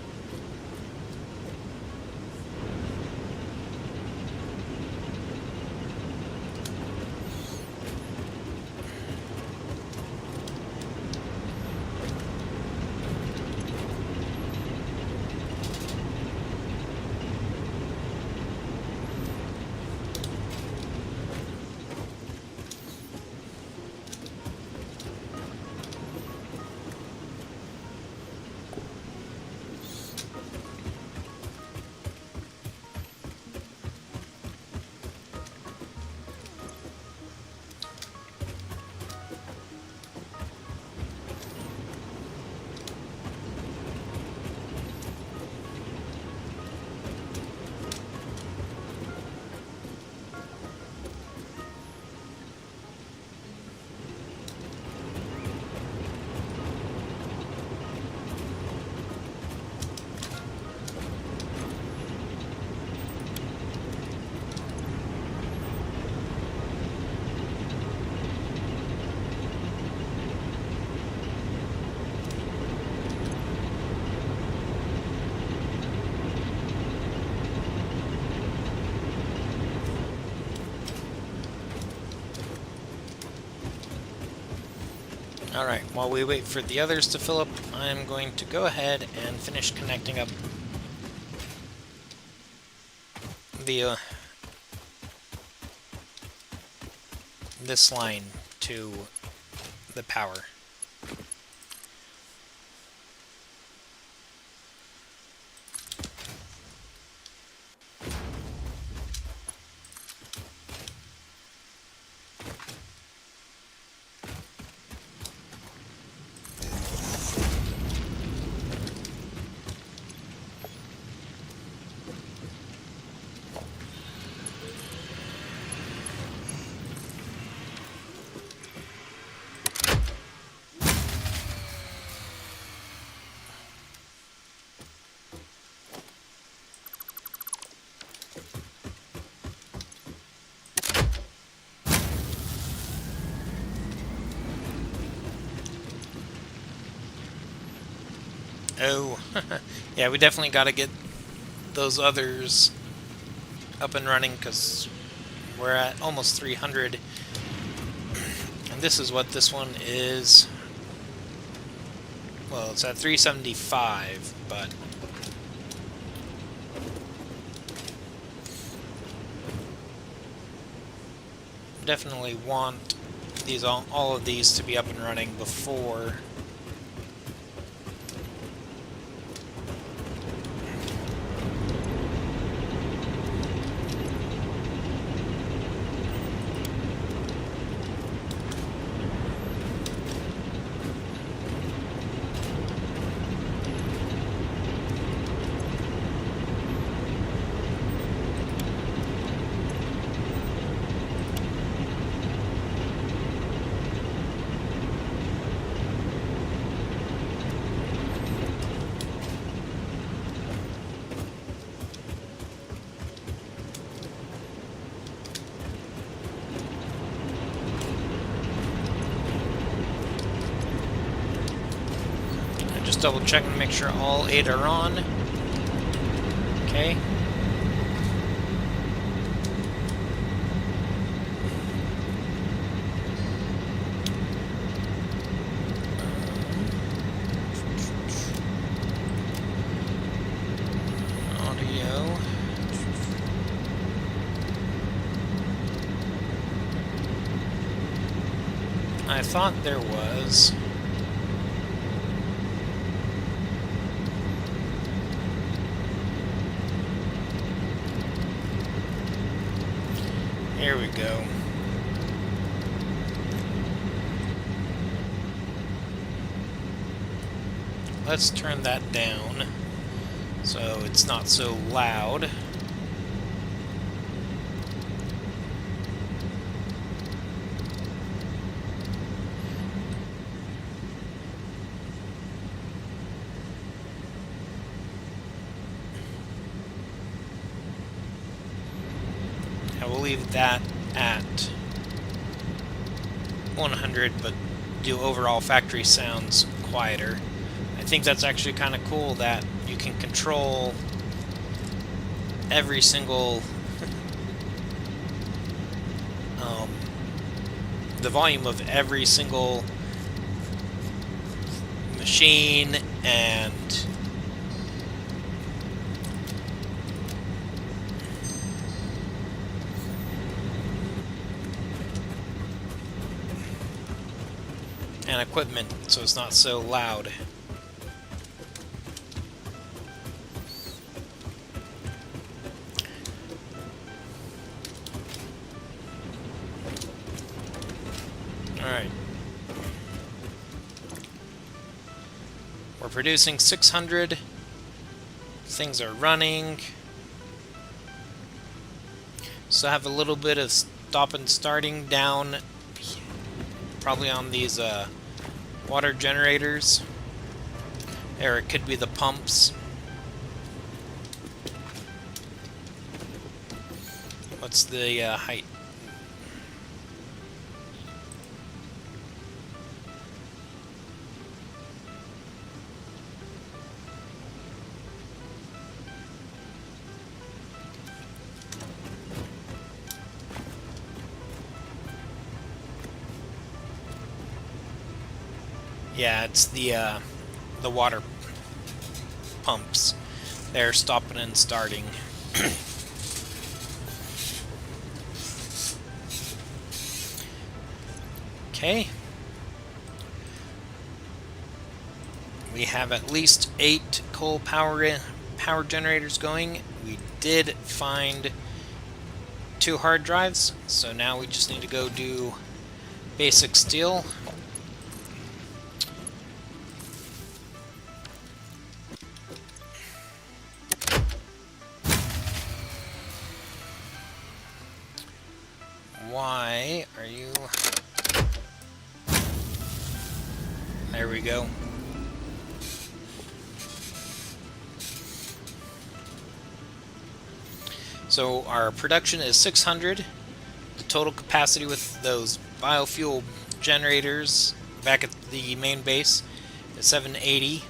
Alright, while we wait for the others to fill up, I'm going to go ahead and finish connecting up the this line to the power. Oh, yeah, we definitely got to get those others up and running because we're at almost 300. And this is what this one is. Well, it's at 375, but definitely want these all of these to be up and running before double check and make sure all 8 are on. Okay. Audio. I thought there was. Here we go. Let's turn that down so it's not so loud. I will leave that at 100, but do overall factory sounds quieter. think that's actually kind of cool that you can control every single the volume of every single machine and equipment, so it's not so loud. Alright. We're producing 600. Things are running. So I have a little bit of stop and starting down, probably on these water generators. Or it could be the pumps. What's the height? Yeah, it's the water pumps. They're stopping and starting. Okay. We have at least 8 coal power generators going. We did find 2 hard drives, so now we just need to go do basic steel. Why are you... There we go. So our production is 600. The total capacity with those biofuel generators back at the main base is 780.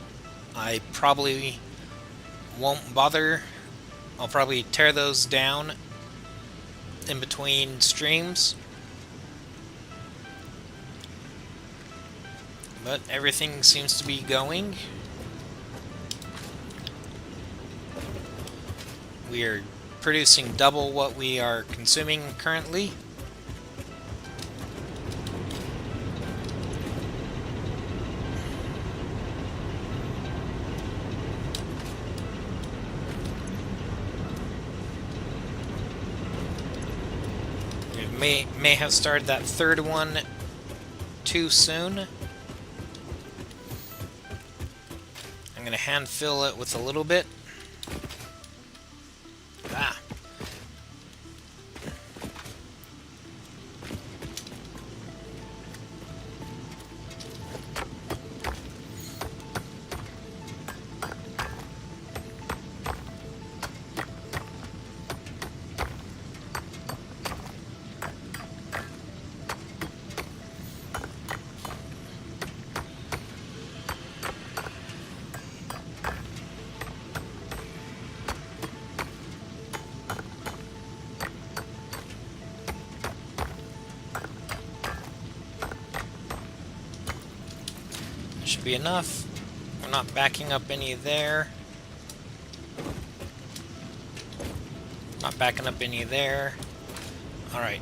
I probably won't bother. I'll probably tear those down in between streams. But everything seems to be going. We are producing double what we are consuming currently. We may have started that third one too soon. I'm going to hand fill it with a little bit. Ah. Should be enough. We're not backing up any there. Not backing up any there. Alright.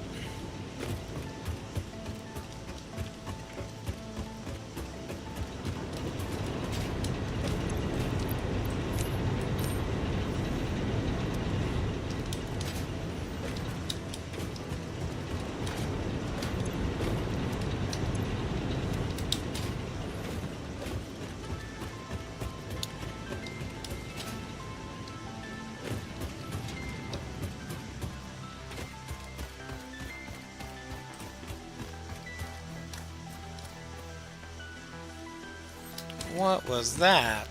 What was that?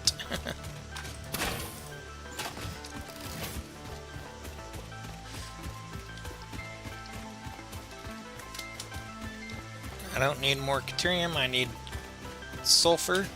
I don't need more deuterium, I need sulfur.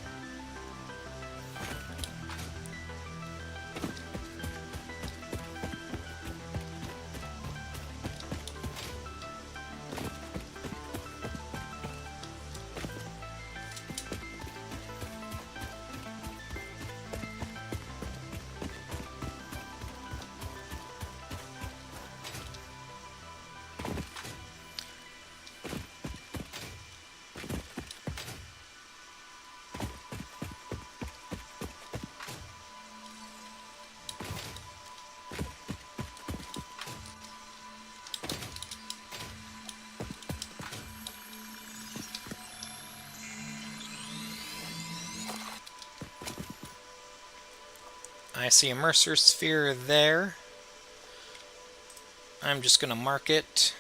I see a Mercer sphere there. I'm just going to mark it.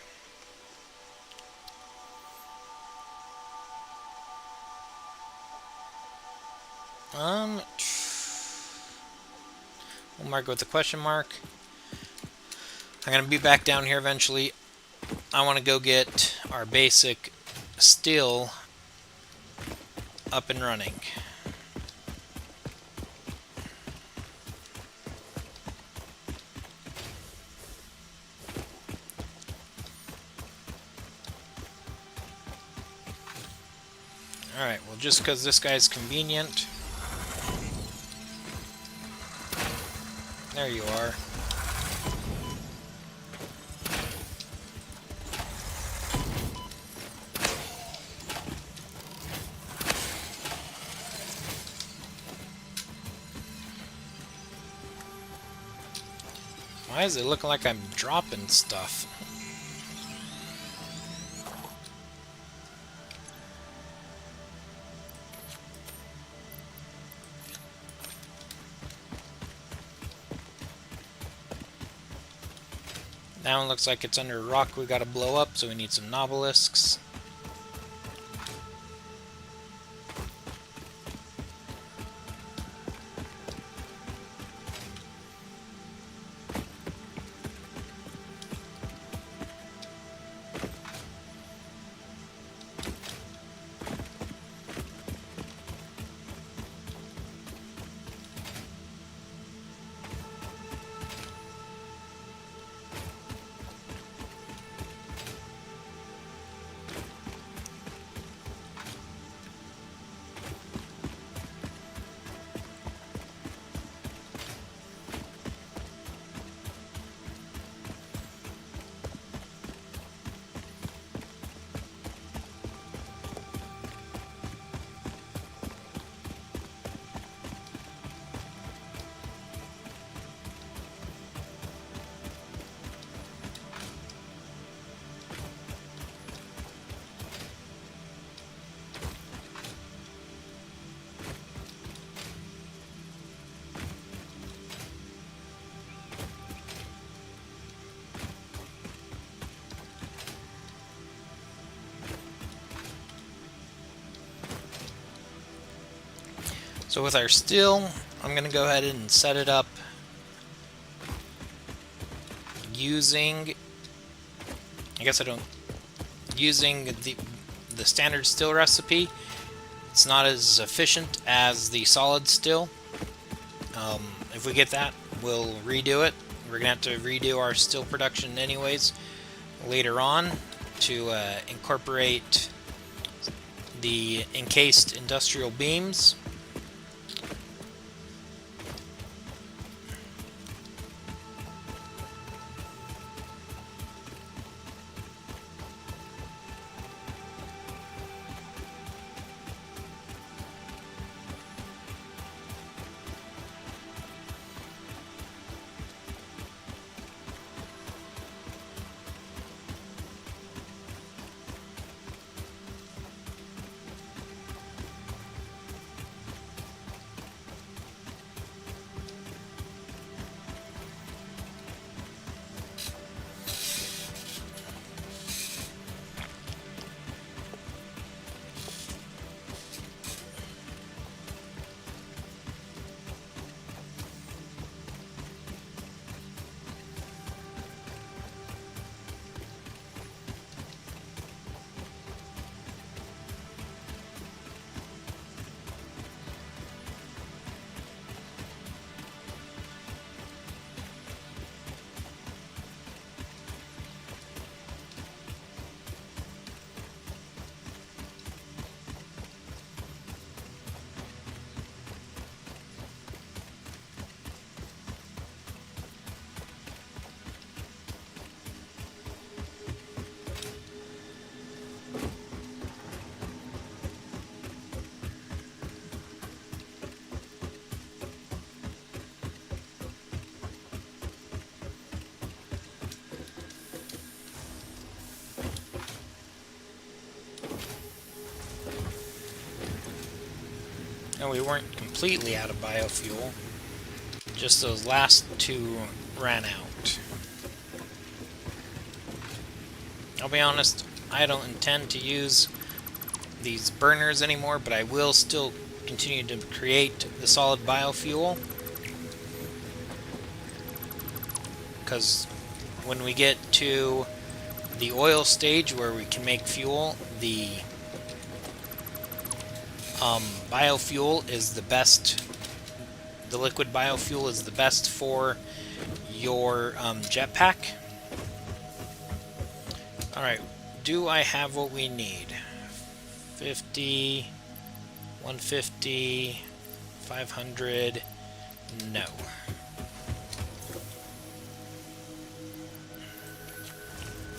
We'll mark it with a question mark. I'm going to be back down here eventually. I want to go get our basic still up and running. Alright, well, just because this guy's convenient. There you are. Why is it looking like I'm dropping stuff? That one looks like it's under a rock we gotta blow up, so we need some nobelisks. So with our steel, I'm going to go ahead and set it up using, using the standard steel recipe. It's not as efficient as the solid steel. If we get that, we'll redo it. We're going to have to redo our steel production anyways later on to incorporate the encased industrial beams. And we weren't completely out of biofuel. Just those last two ran out. I'll be honest, I don't intend to use these burners anymore, but I will still continue to create the solid biofuel. Because when we get to the oil stage where we can make fuel, the biofuel is the best. The liquid biofuel is the best for your jetpack. Alright, do I have what we need? 50, 150, 500, no.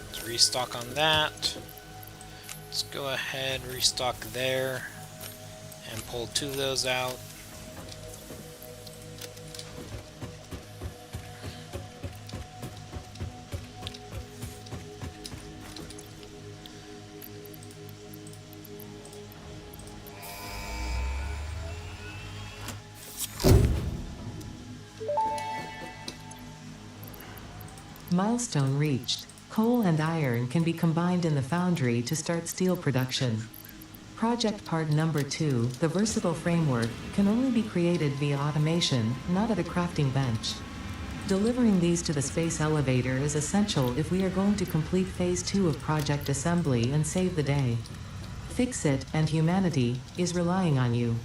Let's restock on that. Let's go ahead, restock there, and pull 2 of those out. Milestone reached. Coal and iron can be combined in the foundry to start steel production. Project part number 2, the versatile framework, can only be created via automation, not at a crafting bench. Delivering these to the space elevator is essential if we are going to complete phase 2 of project assembly and save the day. Fix It and humanity is relying on you.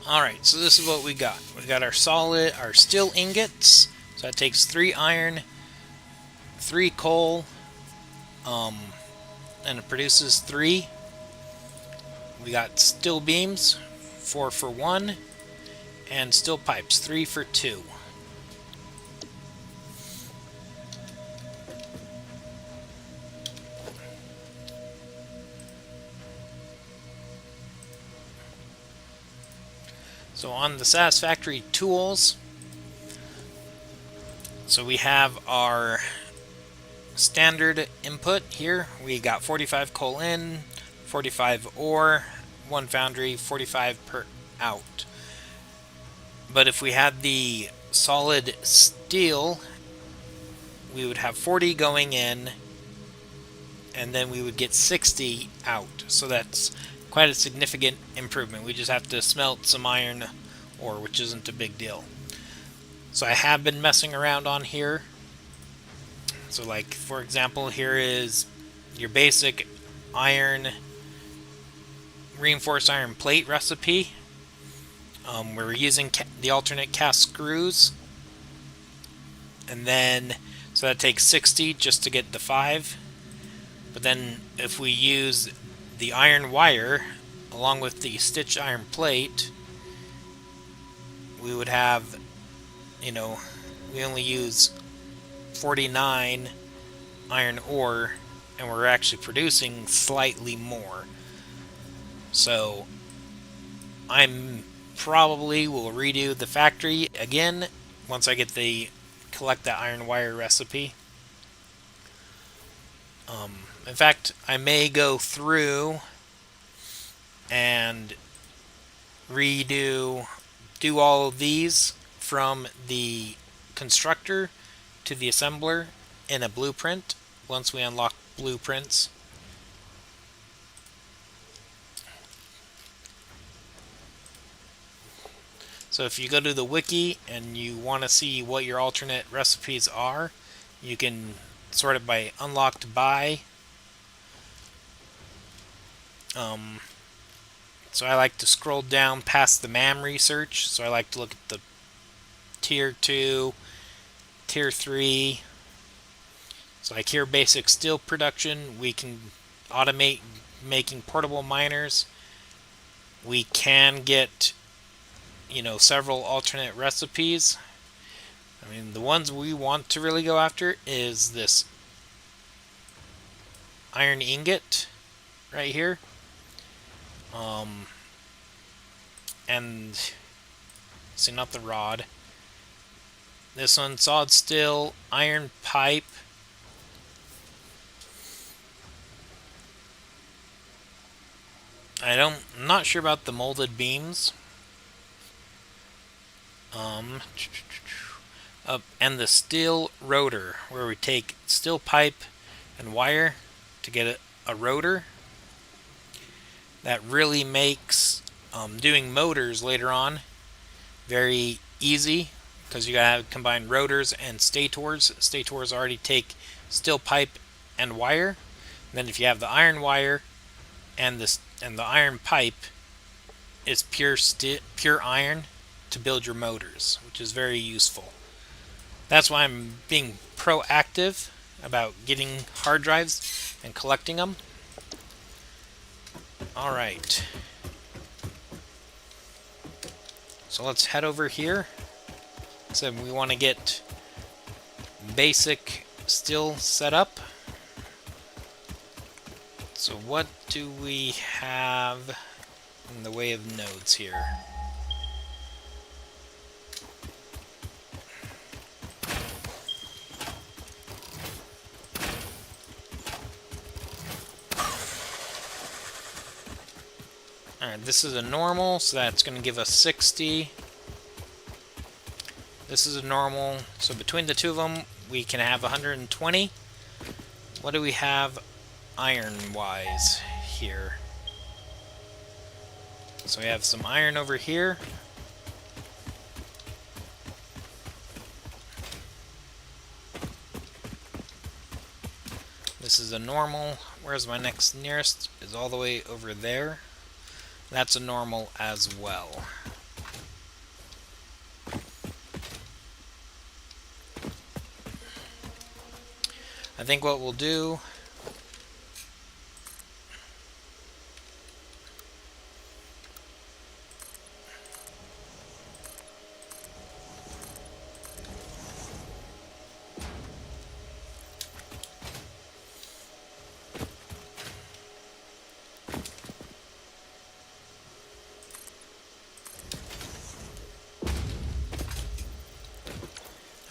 Alright, so this is what we got. We got our steel ingots. So that takes 3 iron, 3 coal, and it produces 3. We got steel beams, 4 for 1, and steel pipes, 3 for 2. So on the Satisfactory tools, so we have our standard input here. We got 45 coal in, 45 ore, 1 foundry, 45 per out. But if we had the solid steel, we would have 40 going in, and then we would get 60 out. So that's quite a significant improvement. We just have to smelt some iron ore, which isn't a big deal. So I have been messing around on here. So like, for example, here is your basic iron, reinforced iron plate recipe. We're using the alternate cast screws. And then, so that takes 60 just to get the 5. But then if we use the iron wire along with the stitched iron plate, we would have, we only use 49 iron ore, and we're actually producing slightly more. So I'm probably will redo the factory again once I collect that iron wire recipe. In fact, I may go through and do all of these from the constructor to the assembler in a blueprint once we unlock blueprints. So if you go to the wiki and you want to see what your alternate recipes are, you can sort it by unlocked by. So I like to scroll down past the MAM research. So I like to look at the Tier 2, Tier 3. So like here, basic steel production. We can automate making portable miners. We can get, several alternate recipes. I mean, the ones we want to really go after is this iron ingot right here. And see, not the rod. This one, solid steel, iron pipe. I'm not sure about the molded beams. And the steel rotor, where we take steel pipe and wire to get a rotor. That really makes doing motors later on very easy, because you gotta combine rotors and stators. Stators already take steel pipe and wire. And then if you have the iron wire and the iron pipe, it's pure iron to build your motors, which is very useful. That's why I'm being proactive about getting hard drives and collecting them. Alright. So let's head over here. So we want to get basic steel set up. So what do we have in the way of nodes here? Alright, this is a normal, so that's going to give us 60. This is a normal, so between the two of them, we can have 120. What do we have iron-wise here? So we have some iron over here. This is a normal. Where's my next nearest? Is all the way over there. That's a normal as well. I think what we'll do...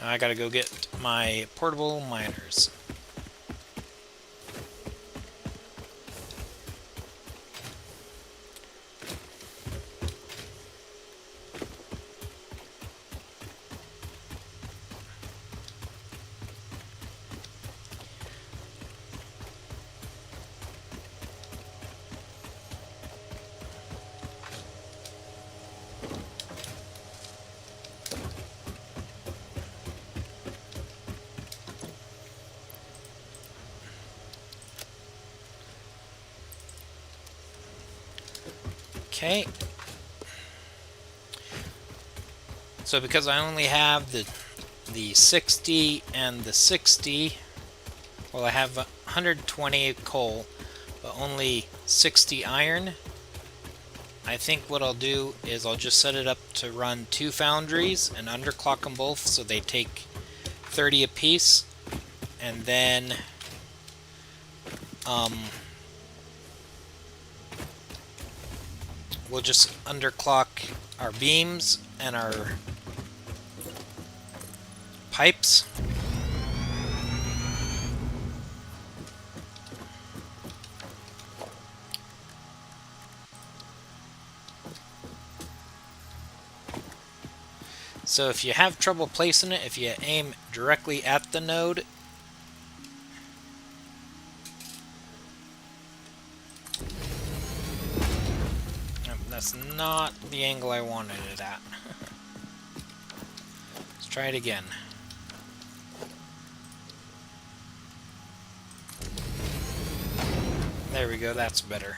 I gotta go get my portable miners. Okay. So because I only have the 60 and the 60, well, I have 120 coal, but only 60 iron. I think what I'll do is I'll just set it up to run 2 foundries and underclock them both so they take 30 apiece, and then we'll just underclock our beams and our pipes. So if you have trouble placing it, if you aim directly at the node, that's not the angle I wanted it at. Let's try it again. There we go, that's better.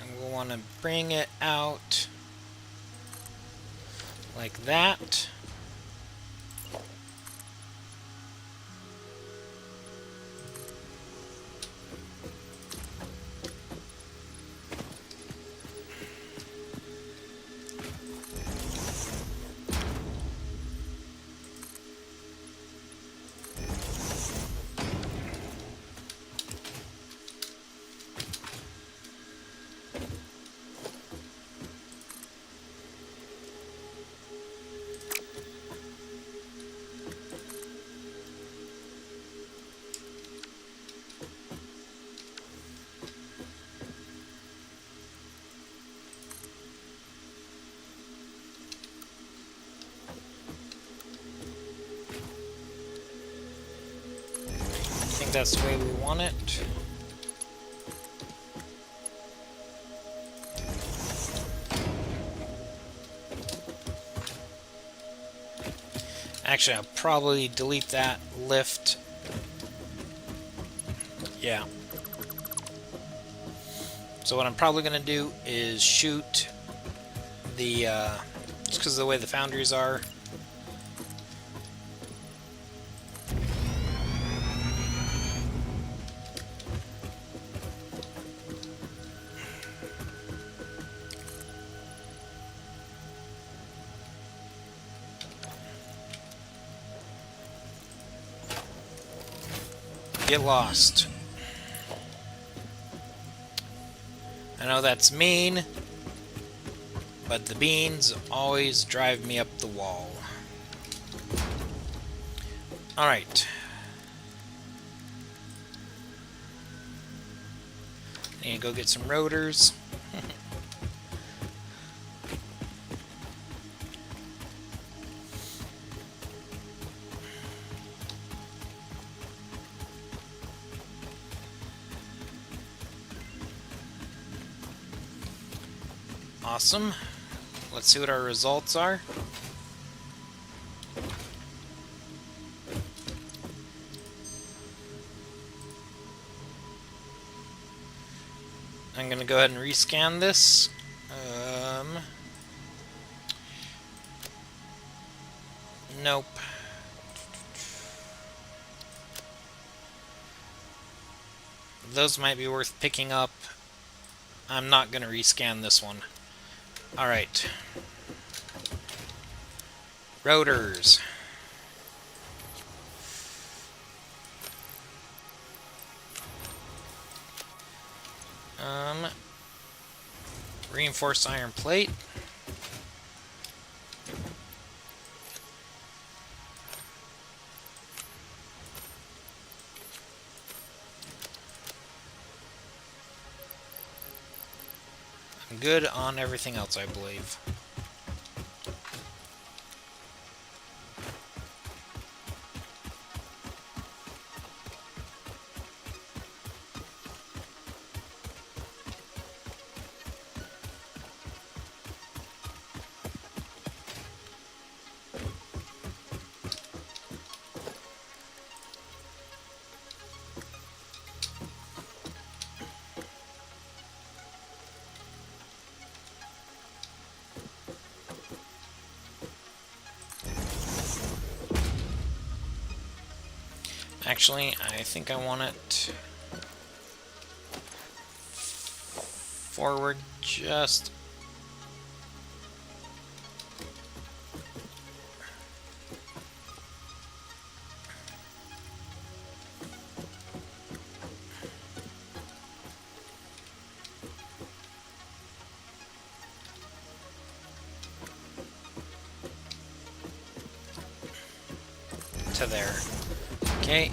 And we'll want to bring it out like that. that's the way we want it. Actually, I'll probably delete that lift. Yeah. So what I'm probably going to do is shoot the, just because of the way the foundries are. Get lost. I know that's mean, but the beans always drive me up the wall. Alright. Need to go get some rotors. Awesome. Let's see what our results are. I'm going to go ahead and rescan this. Nope. Those might be worth picking up. I'm not going to rescan this one. Alright. Rotors. Reinforced iron plate. I'm good on everything else, I believe. Actually, I think I want it forward just... to there. Okay.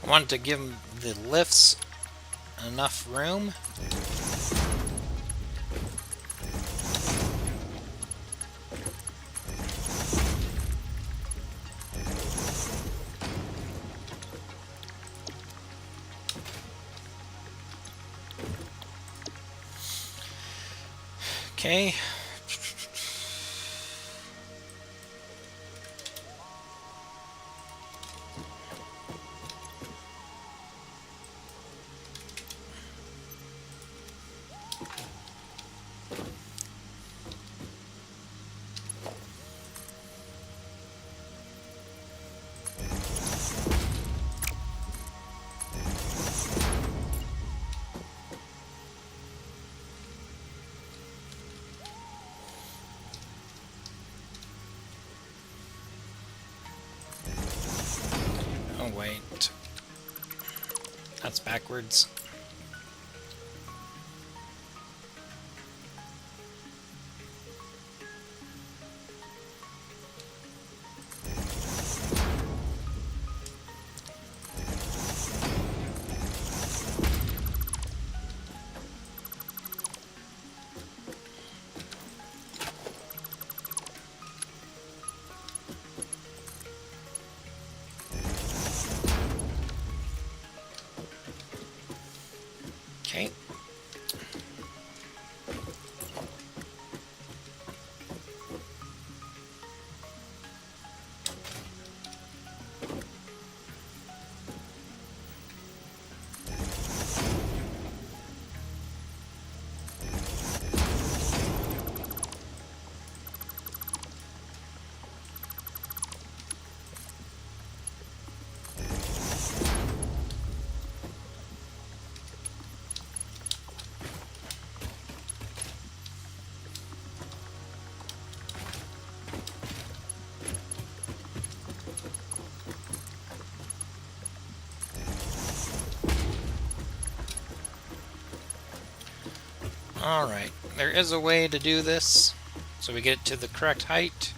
I wanted to give the lifts enough room. Okay. Oh, wait. That's backwards. Okay. Alright, there is a way to do this, so we get it to the correct height.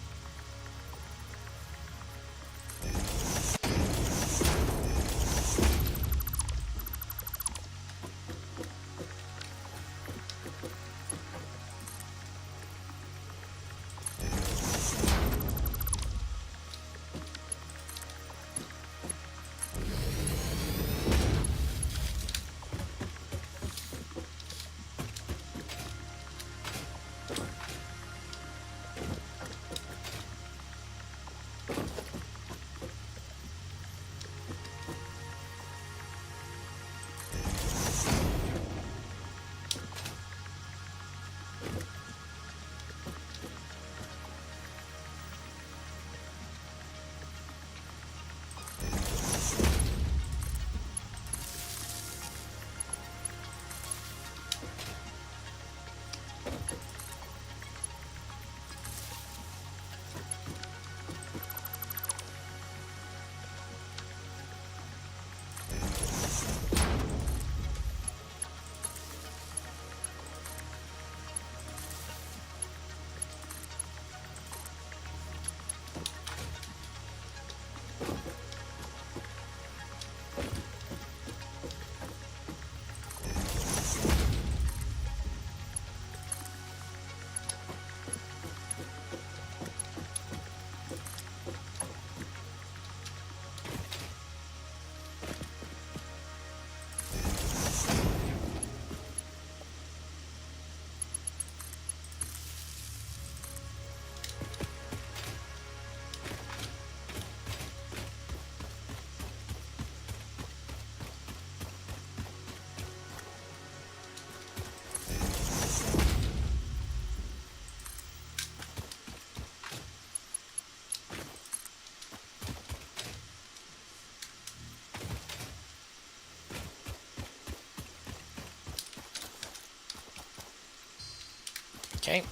Okay.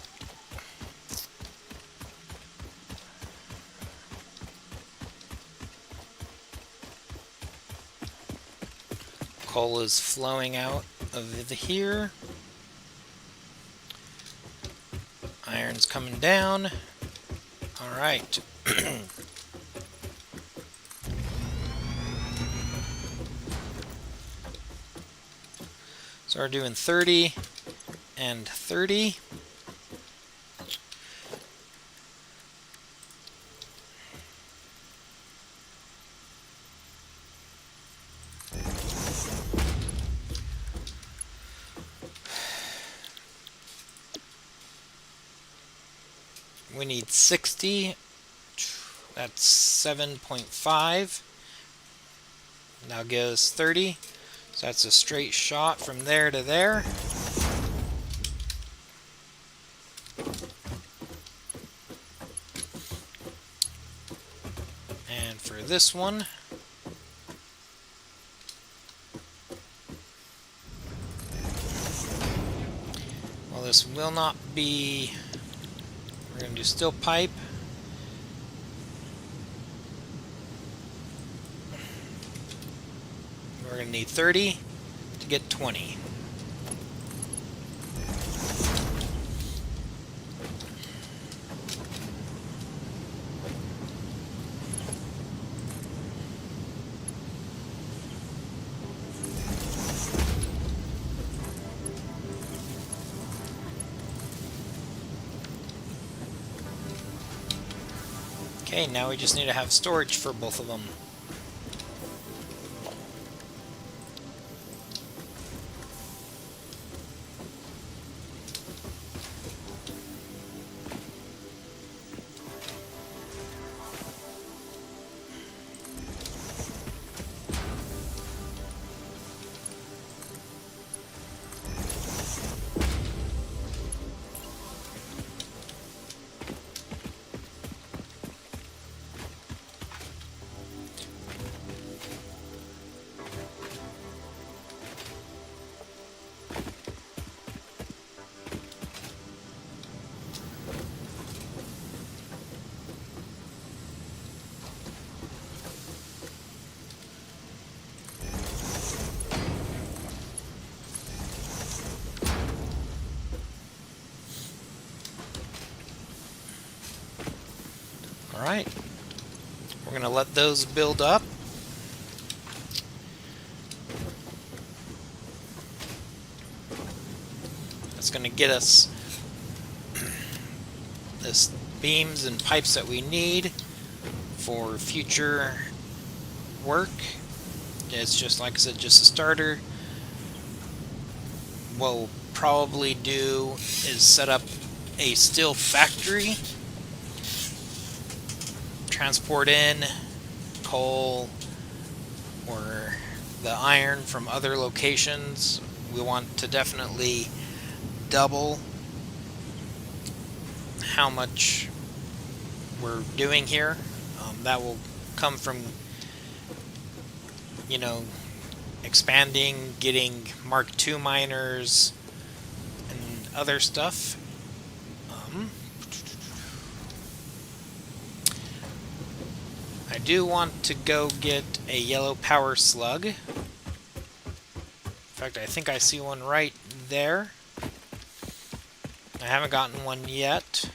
Coal is flowing out of here. Iron's coming down. All right. So we're doing 30 and 30. We need 60. That's 7.5. Now give us 30. So that's a straight shot from there to there. And for this one, well, this will not be, we're going to do steel pipe. We're going to need 30 to get 20. Okay, now we just need to have storage for both of them. Alright, we're going to let those build up. That's going to get us this beams and pipes that we need for future work. It's just, like I said, just a starter. What we'll probably do is set up a steel factory, transport in coal or the iron from other locations. We want to definitely double how much we're doing here. That will come from, you know, expanding, getting Mark II miners and other stuff. I do want to go get a yellow power slug. In fact, I think I see one right there. I haven't gotten one yet.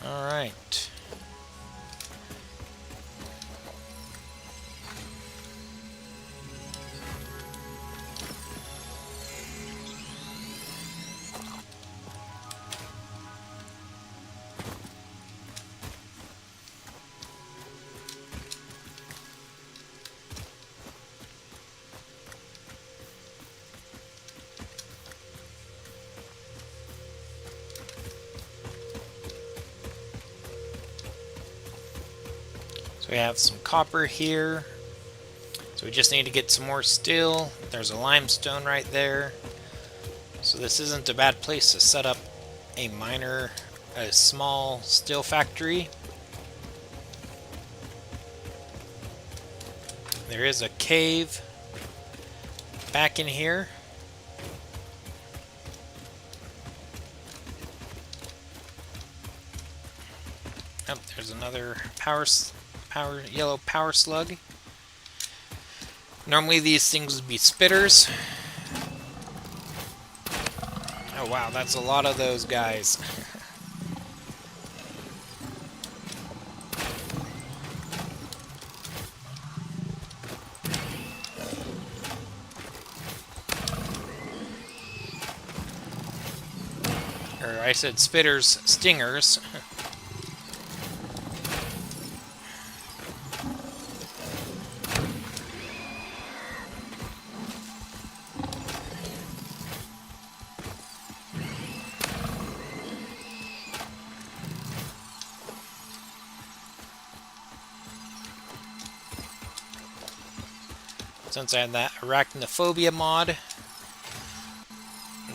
Alright. So we have some copper here. So we just need to get some more steel. There's a limestone right there. So this isn't a bad place to set up a small steel factory. There is a cave back in here. Oh, there's another yellow power slug. Normally these things would be spitters. Oh wow, that's a lot of those guys. Or I said spitters, stingers. Since I have that arachnophobia mod,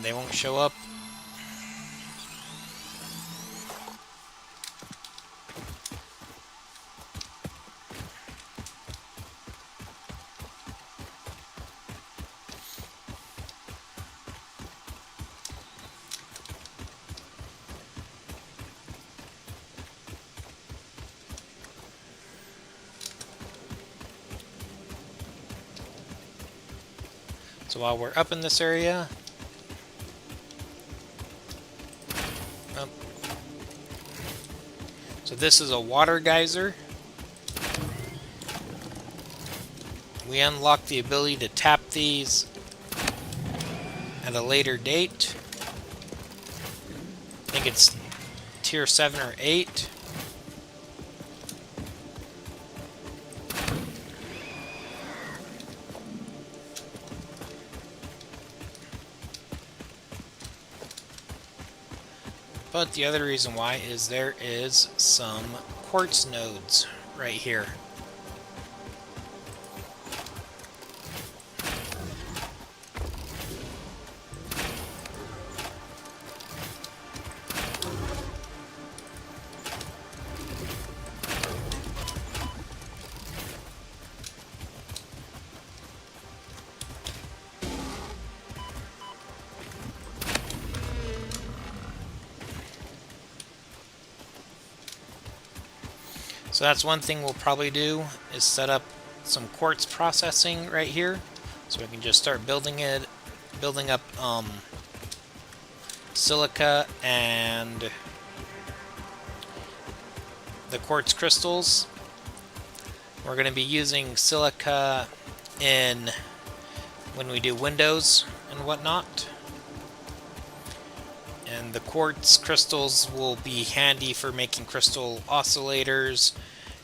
they won't show up. So while we're up in this area, oh. So this is a water geyser. We unlock the ability to tap these at a later date. I think it's tier 7 or 8. But the other reason why is there is some quartz nodes right here. So that's one thing we'll probably do, is set up some quartz processing right here, so we can just start building up silica and the quartz crystals. We're going to be using silica when we do windows and whatnot. And the quartz crystals will be handy for making crystal oscillators,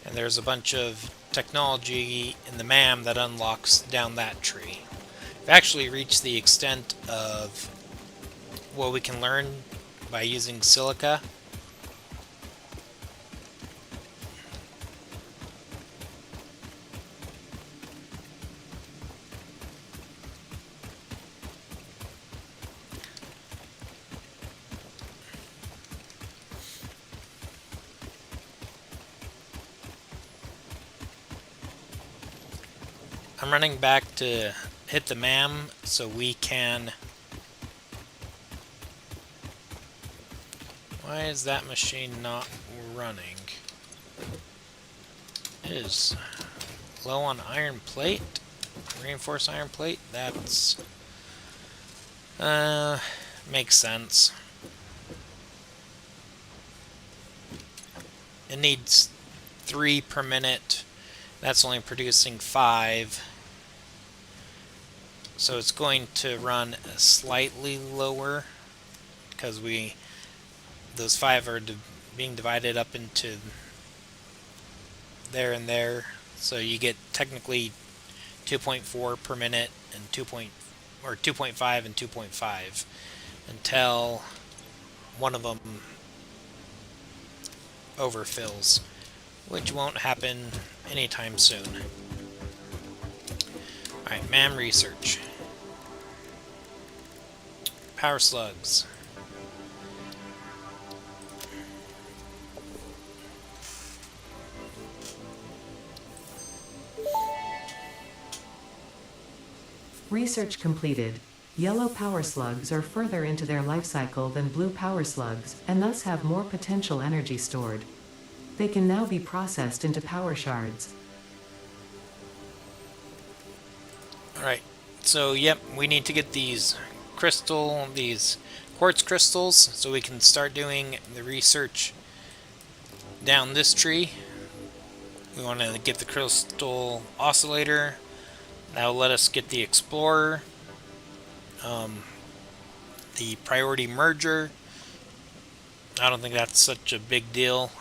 and there's a bunch of technology in the MAM that unlocks down that tree. We've actually reached the extent of what we can learn by using silica. I'm running back to hit the MAM so we can... Why is that machine not running? It is low on iron plate. Reinforced iron plate. That's... makes sense. It needs 3 per minute. That's only producing 5. So it's going to run slightly lower because those 5 are being divided up into there and there. So you get technically 2.4 per minute and 2.5 and 2.5 until one of them overfills, which won't happen anytime soon. Alright, MAM research. Power slugs. Research completed. Yellow power slugs are further into their life cycle than blue power slugs, and thus have more potential energy stored. They can now be processed into power shards. Alright, so yep, we need to get these quartz crystals so we can start doing the research down this tree. We want to get the crystal oscillator. That will let us get the explorer, the priority merger. I don't think that's such a big deal.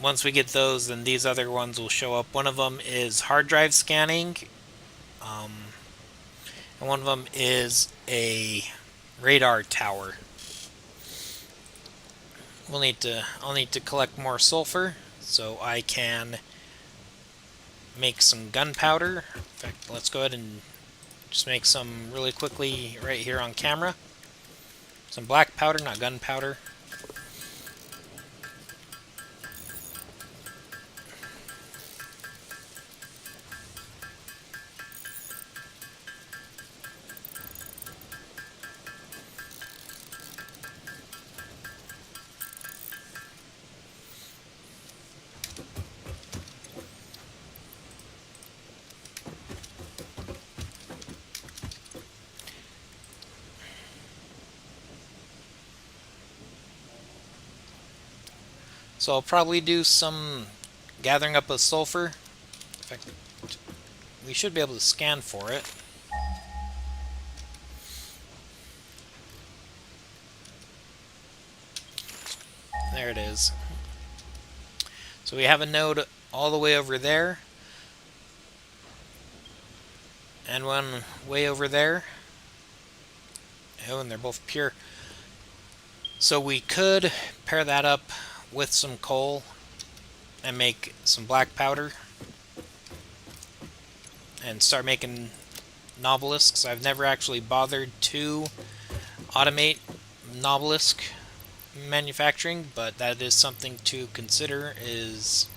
Once we get those, then these other ones will show up. One of them is hard drive scanning, and one of them is a radar tower. I'll need to collect more sulfur so I can make some gunpowder. In fact, let's go ahead and just make some really quickly right here on camera. Some black powder, not gunpowder. So I'll probably do some gathering up of sulfur. In fact, we should be able to scan for it. There it is. So we have a node all the way over there, and one way over there. Oh, and they're both pure. So we could pair that up with some coal and make some black powder and start making nobelisks. I've never actually bothered to automate nobelisk manufacturing, but that is something to consider. Is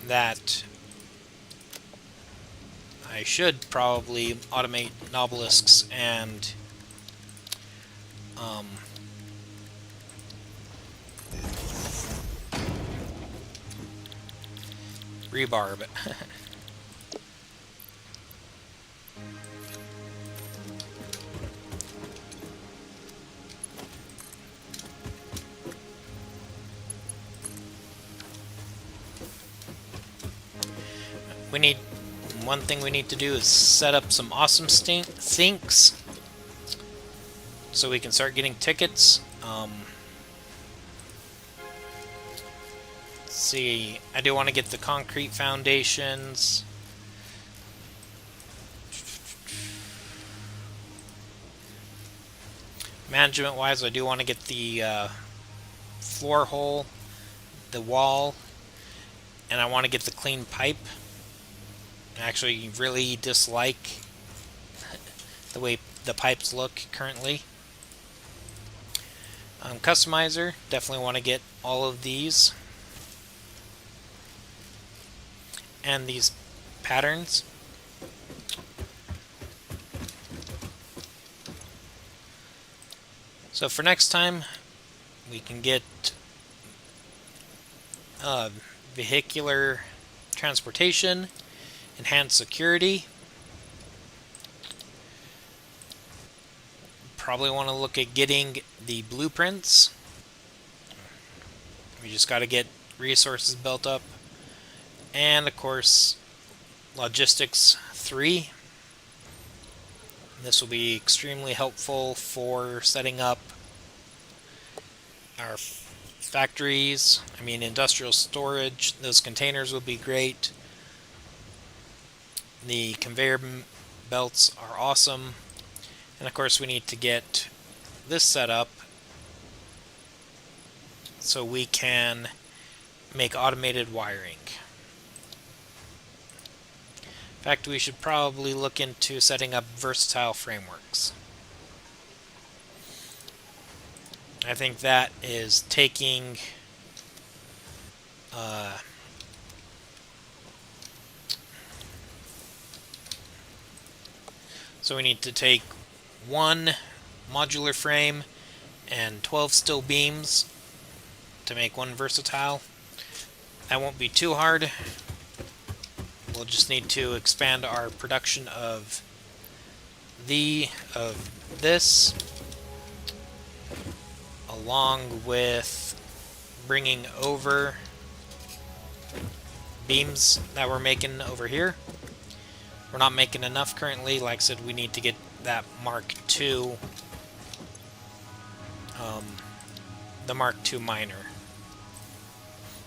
that I should probably automate nobelisks and rebarb. One thing we need to do is set up some awesome sinks so we can start getting tickets. Let's see, I do want to get the concrete foundations. Management wise, I do want to get the floor hole, the wall, and I want to get the clean pipe. I actually really dislike the way the pipes look currently. Customizer, definitely want to get all of these. And these patterns. So for next time, we can get vehicular transportation, enhanced security. Probably want to look at getting the blueprints. We just got to get resources built up. And of course, logistics 3. This will be extremely helpful for setting up our factories. I mean, industrial storage. Those containers will be great. The conveyor belts are awesome. And of course, we need to get this set up so we can make automated wiring. In fact, we should probably look into setting up versatile frameworks. I think that is taking so we need to take one modular frame and 12 steel beams to make one versatile. That won't be too hard. We'll just need to expand our production of this, along with bringing over beams that we're making over here. We're not making enough currently. Like I said, we need to get that Mark II, the Mark II miner,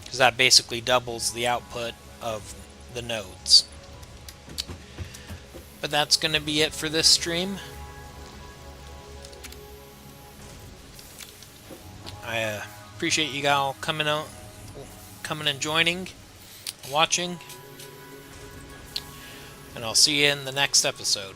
because that basically doubles the output of the nodes. But that's going to be it for this stream. I appreciate you all coming and joining, watching, and I'll see you in the next episode.